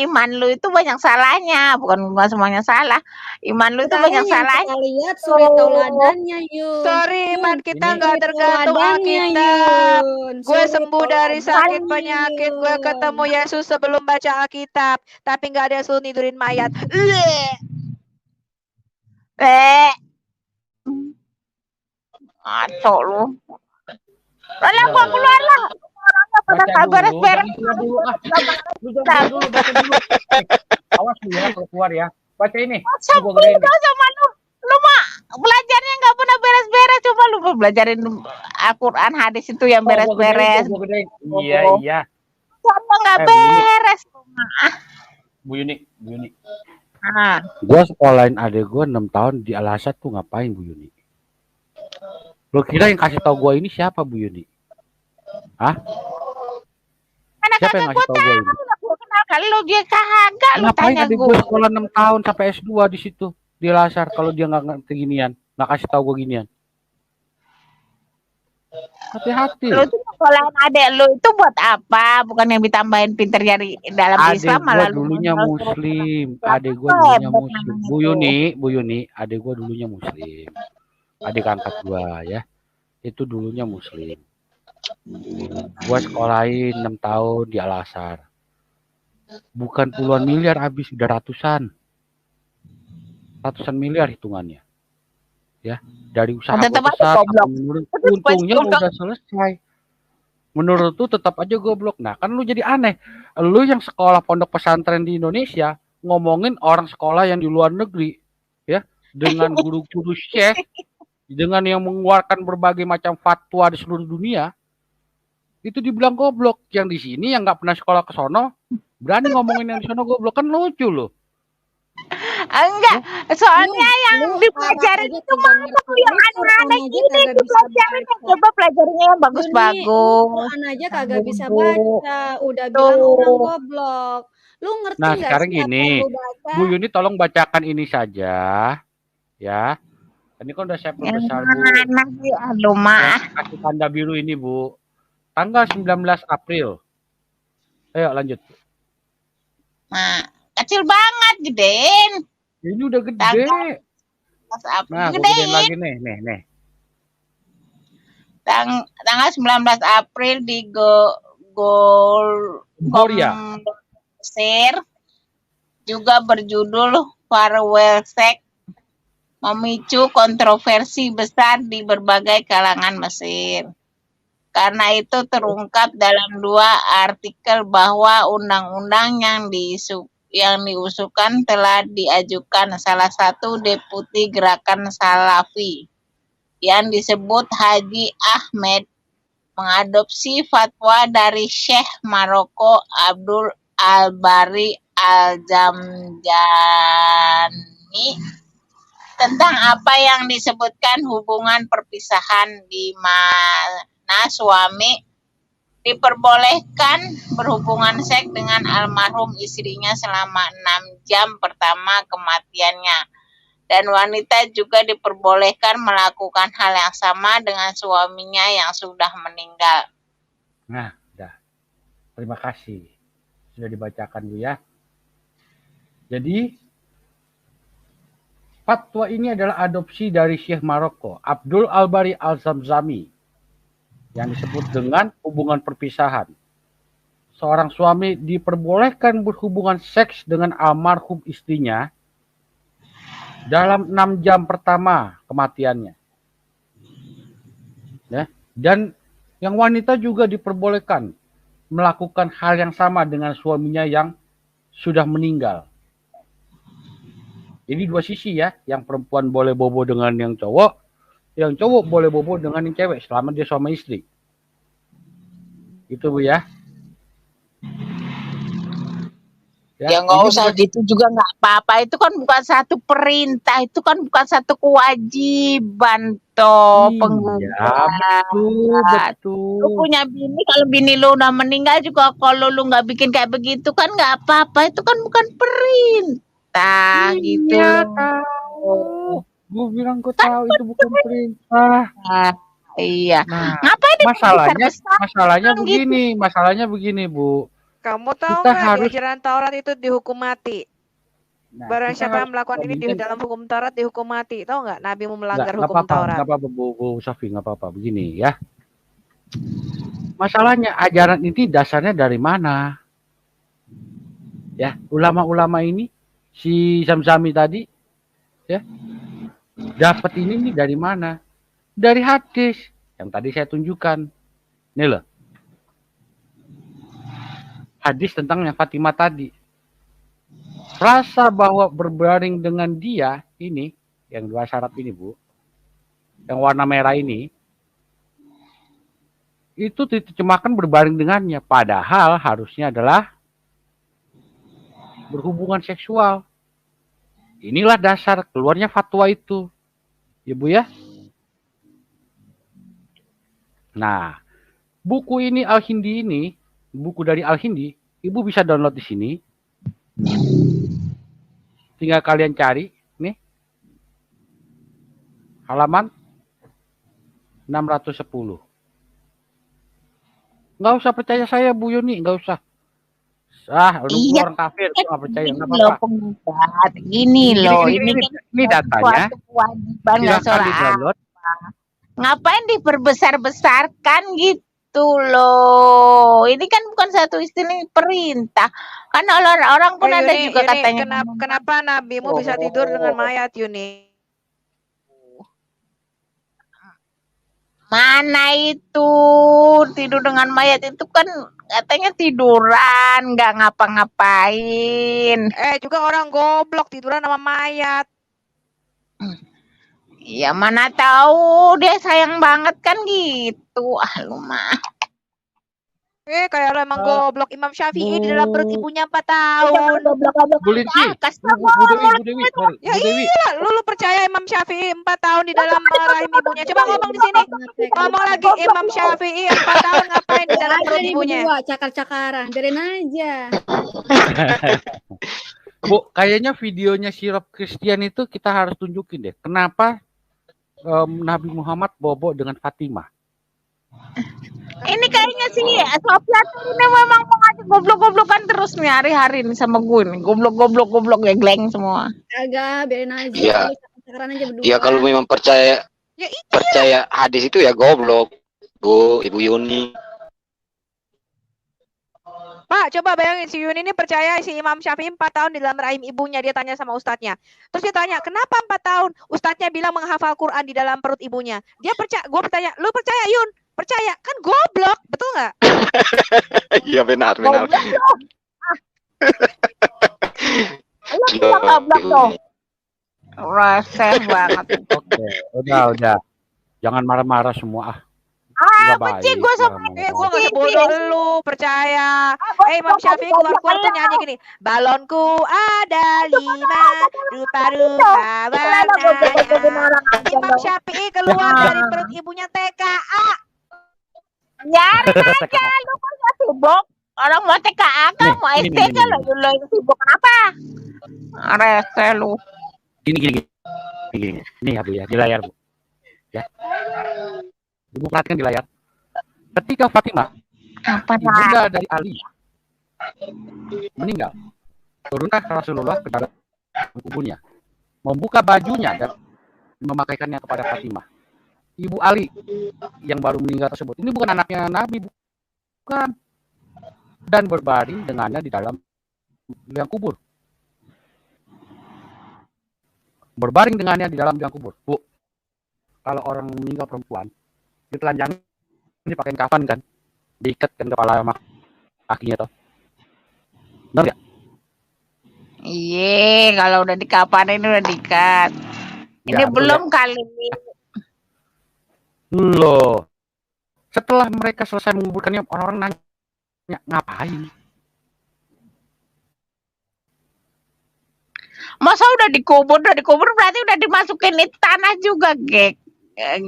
iman lu itu banyak salahnya, bukan semuanya salah. Iman lu itu banyak salahnya. Kita lihat suri tauladannya, Yun. Sorry, iman kita nggak tergantung Alkitab. Gue sembuh dari sakit penyakit, gue ketemu Yesus sebelum baca Alkitab, tapi nggak ada yang suruh tidurin mayat. Ngaco lu. Lah gua keluar lah. Orangnya pada beres-beres. Baca dulu. Awas lu ya kalau keluar ya. Baca ini. Sama lu mah belajarnya nggak pernah beres-beres. Coba lu belajarin Al-Quran, hadis itu yang beres-beres. Iya. Sama nggak beres. Bu Yuni. Gue sekolahin adek gue 6 tahun di Al-Azhar tuh ngapain, Bu Yuni? Lo kira yang kasih tau gue ini siapa, Bu Yuni? Hah? Siapa yang kasih tau gue ini? Kalau dia kagak, lu Ngapain tanya adek gue sekolah 6 tahun sampai S2 di situ di Al-Azhar kalau dia nggak ngerti ginian, nggak kasih tau gue ginian. Hati-hati. Lu tuh sekolahin adek lu itu buat apa? Bukan yang ditambahin pinter dari dalam Islam malah lu dulunya Muslim. Adek gue dulunya Muslim. Bu Yuni, adek gue dulunya Muslim. Adik angkat gue ya. Itu dulunya Muslim. Gue sekolahin 6 tahun di Al-Azhar. Bukan puluhan miliar habis, udah ratusan miliar hitungannya. Ya, dari usaha besar untungnya udah selesai. Menurut tuh tetap aja goblok. Nah, kan lu jadi aneh. Lu yang sekolah pondok pesantren di Indonesia ngomongin orang sekolah yang di luar negeri, ya, dengan guru-guru syekh, dengan yang mengeluarkan berbagai macam fatwa di seluruh dunia. itu dibilang goblok. Yang di sini yang nggak pernah sekolah ke sono berani ngomongin yang di sono goblok, kan lucu loh. Enggak, soalnya yang dipelajarin itu mana yang aneh-aneh gini dipelajarin, coba pelajarinya yang bagus-bagus. Quran aja kagak bisa baca, udah bilang orang goblok. Lu ngerti Nah, nggak sekarang sih apa gini, yang lu baca? Bu Yuni tolong bacakan ini saja, ya. Ini kan udah saya perbesar, Bu. Mana sih, aduh mah. Kasih tanda biru ini, Bu. Tanggal 19 April. Ayo lanjut. Nah, kecil banget, gedein. Ini udah gede. Nah, gue gedein lagi nih. Tanggal 19 April di Goria Mesir juga berjudul Farewell Sex, memicu kontroversi besar di berbagai kalangan Mesir. Karena itu terungkap dalam 2 artikel bahwa undang-undang yang diusulkan telah diajukan salah satu deputi gerakan Salafi yang disebut Haji Ahmed mengadopsi fatwa dari Syekh Maroko Abdul Al-Bari Al-Jamjani tentang apa yang disebutkan hubungan perpisahan di mana suami diperbolehkan berhubungan seks dengan almarhum istrinya selama 6 jam pertama kematiannya. Dan wanita juga diperbolehkan melakukan hal yang sama dengan suaminya yang sudah meninggal. Nah, udah. Terima kasih. Sudah dibacakan, Bu ya. Jadi, fatwa ini adalah adopsi dari Syekh Maroko, Abdul Al-Bari Al-Zamzami, yang disebut dengan hubungan perpisahan. Seorang suami diperbolehkan berhubungan seks dengan almarhum istrinya dalam 6 jam pertama kematiannya. Ya, dan yang wanita juga diperbolehkan melakukan hal yang sama dengan suaminya yang sudah meninggal. Jadi 2 sisi ya, yang perempuan boleh bobo dengan yang cowok boleh bobo dengan yang cewek selama dia suami istri. Itu, Bu ya. Ya nggak usah gitu juga nggak apa-apa, itu kan bukan satu perintah, itu kan bukan satu kewajiban toh penggugat. Betul. Lu punya bini, kalau bini lu udah meninggal juga kalau lu nggak bikin kayak begitu kan nggak apa-apa, itu kan bukan perintah gitu. Tahu. Gue bilang gue tahu itu bukan perintah. Iya. Nah, ngapain masalahnya begini, Bu. Kamu tahu nggak di ajaran Taurat itu dihukum mati? Nah, Barang siapa yang melakukan ini di dalam hukum Taurat dihukum mati. Tahu nggak? Nabi mau melanggar hukum Taurat. Nggak apa-apa, Bu Safi, nggak apa-apa. Begini ya. Masalahnya ajaran ini dasarnya dari mana? Ya, ulama-ulama ini, si Zamzami tadi, ya, dapat ini nih dari mana? Dari hadis yang tadi saya tunjukkan. Nih loh. Hadis tentang yang Fatimah tadi. Rasa bahwa berbaring dengan dia ini, yang 2 syarat ini, Bu, yang warna merah ini, itu diterjemahkan berbaring dengannya. Padahal harusnya adalah berhubungan seksual. Inilah dasar keluarnya fatwa itu. Ya, Bu ya. Nah, buku ini Al-Hindi ini, buku dari Al-Hindi, Ibu bisa download di sini. Tinggal kalian cari, nih. Halaman 610. Nggak usah percaya saya, Bu Yuni, nggak usah. Orang kafir, nggak percaya, nggak apa-apa. Gini loh, ini datanya. Silakan di-download. Ngapain diperbesar-besarkan gitu loh? Ini kan bukan satu istilah perintah. Kan orang pun ada juga katanya. Kenapa nabimu bisa tidur dengan mayat, Yuni? Mana itu tidur dengan mayat itu kan katanya tiduran, nggak ngapa-ngapain. Juga orang goblok tiduran sama mayat. Ya mana tahu dia sayang banget kan gitu. Lu mah. Kayak lo emang goblok Imam Syafi'i di dalam perut Bu ibunya 4 tahun. Bu Linci, Bu Dewi, sorry, Ya Bu Dewi. iya, lu percaya Imam Syafi'i 4 tahun di dalam rahim ibunya? Coba ngomong di sini. Ngomong lagi, Imam Syafi'i 4 tahun ngapain di dalam perut nih ibunya? berdua cakar-cakaran, biarin aja. Bu, kayaknya videonya Sirop Christian itu kita harus tunjukin deh. Kenapa Nabi Muhammad bobo dengan Fatimah? Ini kayaknya sih Sofia tuh ini memang mau ngajak goblok-goblokan terus nih hari-hari nih sama gue nih. Goblok gegleng semua. Agak, biarin aja. Iya. Cakaran aja berdua. Dia kalau memang percaya hadis itu ya goblok, Bu, Ibu Yuni. Pak, coba bayangin si Yuni ini percaya si Imam Syafi'i 4 tahun di dalam rahim ibunya. Dia tanya sama ustadznya. Terus dia tanya, kenapa 4 tahun? Ustadznya bilang menghafal Quran di dalam perut ibunya. Dia percaya, gue bertanya, lu percaya Yun? Percaya? Kan goblok, betul nggak? Iya benar. Lu goblok dong. Reseh banget. Oke, udah. Jangan marah-marah semua. Benci gue sama gue gak sebodoh lu, percaya. Imam Syafi'i keluar tuh nyanyi gini. Balonku ada 5 rupa-rupa warnanya. Imam Syafi'i keluar dari perut ibunya TKA. Nyarin aja, lu kok gak sibuk? Orang mau TKA kan, mau STK lo yang sibuk kenapa? Rese lu. Gini. Nih ya Bu ya, di layar Bu. Ya. Ibu perhatikan di layar. Ketika Fatimah, ibunda dari Ali, meninggal, turunlah Rasulullah ke dalam kuburnya, membuka bajunya dan memakaikannya kepada Fatimah. Ibu Ali yang baru meninggal tersebut, ini bukan anaknya Nabi, bukan, dan berbaring dengannya di dalam liang kubur. Berbaring dengannya di dalam liang kubur. Bu, kalau orang meninggal perempuan, ditelanjangin, dipakein kafan kan, diikat kan kepala sama kakinya toh. Benar nggak? Iya, kalau udah dikapanin udah diikat. Ini Ya, belum kali. Loh, setelah mereka selesai menguburkannya, orang-orang nanya, ngapain? Masa udah dikubur berarti udah dimasukin di tanah juga, Gek.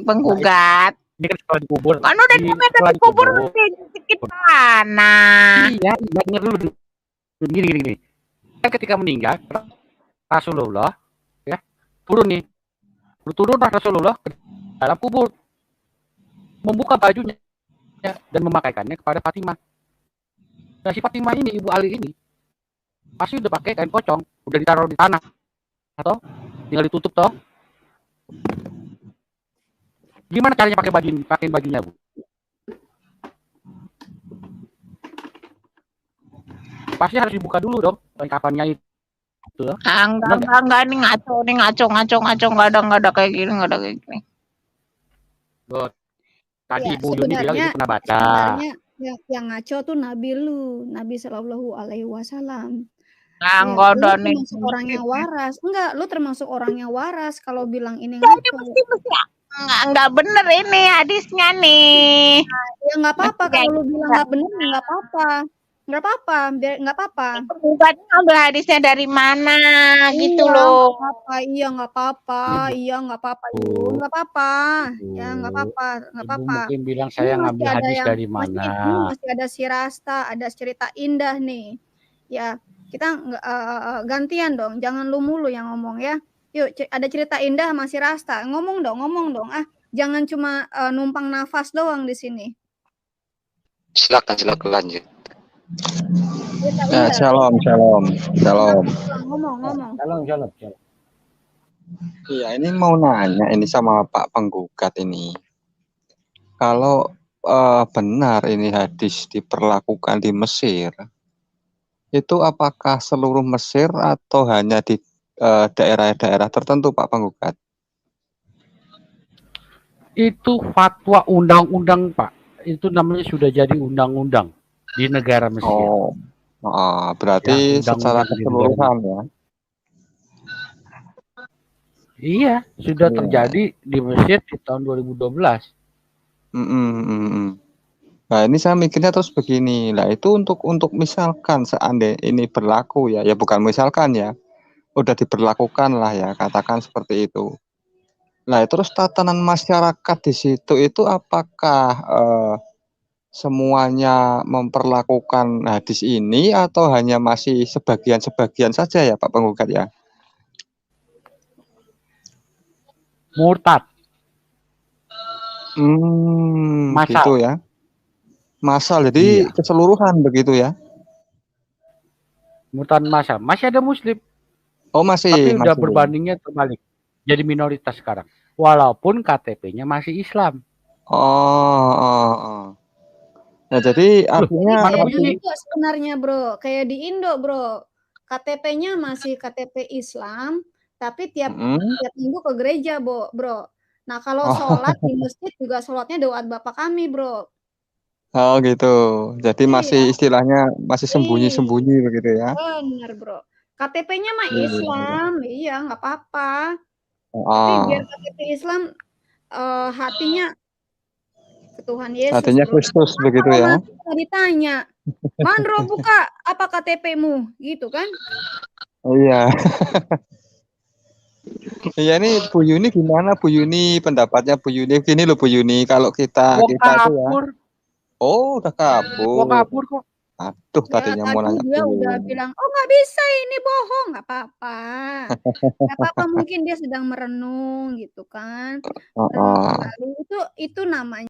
Penggugat. Ini kan setelah dikubur. Kan udah dikubur sedikit tanah. Iya, denger dulu. Gini. Kan ketika meninggal, Rasulullah, ya, turunlah Rasulullah ke dalam kubur, membuka bajunya dan memakaikannya kepada Fatimah. Nah, si Fatimah ini, Ibu Ali ini, pasti udah pakai kain pocong, udah ditaruh di tanah, atau tinggal ditutup toh. Gimana caranya pakai bajunya, Bu? Pasti harus dibuka dulu dong, kain kafannya itu. Enggak nih ngaco enggak ada kayak gini. Loh, tadi Ya, Ibu Yuni bilang Ibu pernah baca. sebenarnya yang ngaco tuh Nabi Shallallahu Alaihi Wasallam. Enggak ada nih. Termasuk orang yang waras. Enggak, lu termasuk orang yang waras kalau bilang ini Jadi ngaco. mesti enggak bener ini hadisnya nih. Ya nggak apa-apa kalau lu bilang nggak bener, nggak apa-apa. Nggak apa-apa. Penggugatnya ngambil hadisnya dari mana gitu loh. Nggak apa-apa. Nggak apa-apa. Ya nggak apa-apa. Ibu mungkin bilang saya ngambil hadis dari mana. Masih ada si Rasta, ada cerita indah nih. Ya kita gantian dong. Jangan lu mulu yang ngomong ya. Yuk, ada cerita indah masih Rasta. Ngomong dong. Jangan cuma numpang nafas doang di sini. Silakan lanjut. Ya, Shalom. Ngomong. Shalom. Iya, ini mau nanya ini sama Pak Penggugat ini. Kalau benar ini hadis diperlakukan di Mesir, itu apakah seluruh Mesir atau hanya di daerah-daerah tertentu, Pak Penggugat? Itu fatwa undang-undang, Pak. Itu namanya sudah jadi undang-undang di negara Mesir. Berarti ya, secara keseluruhan ya. Iya, sudah terjadi di Mesir di tahun 2012. Nah, ini saya mikirnya terus begini, lah itu untuk misalkan seandainya ini berlaku ya bukan misalkan ya, udah diberlakukan lah ya, katakan seperti itu. Nah, terus tatanan masyarakat di situ itu apakah semuanya memperlakukan hadis ini atau hanya masih sebagian-sebagian saja ya Pak Penggugat ya? Murtad. Masal. Gitu ya. Masal, jadi Iya. keseluruhan begitu ya? Murtad masal. Masih ada muslim. Oh masih. Tapi udah masih. berbandingnya terbalik. Jadi minoritas sekarang. Walaupun KTP-nya masih Islam. Nah, jadi artinya itu sebenarnya bro, kayak di Indo bro, KTP-nya masih KTP Islam, tapi tiap minggu ke gereja bro. Nah kalau sholat di masjid juga sholatnya doa Bapak kami bro. Oh gitu, jadi masih istilahnya masih sembunyi-sembunyi begitu ya? Benar bro, KTP-nya mah Islam, iya nggak apa-apa. Tapi biar KTP Islam hatinya ke Tuhan Yesus. Hatinya Kristus begitu ya? Ditanya, Mandro buka apa KTP-mu, gitu kan? Iya. Iya nih Bu Yuni gimana Bu Yuni, pendapatnya Bu Yuni gini loh Bu Yuni, kalau kita itu ya. Oh udah kabur. Kabur kok. Aduh tadinya mau nanya dia udah bilang, oh nggak bisa ini bohong, nggak apa-apa. Nggak apa-apa, mungkin dia sedang merenung gitu kan. Itu namanya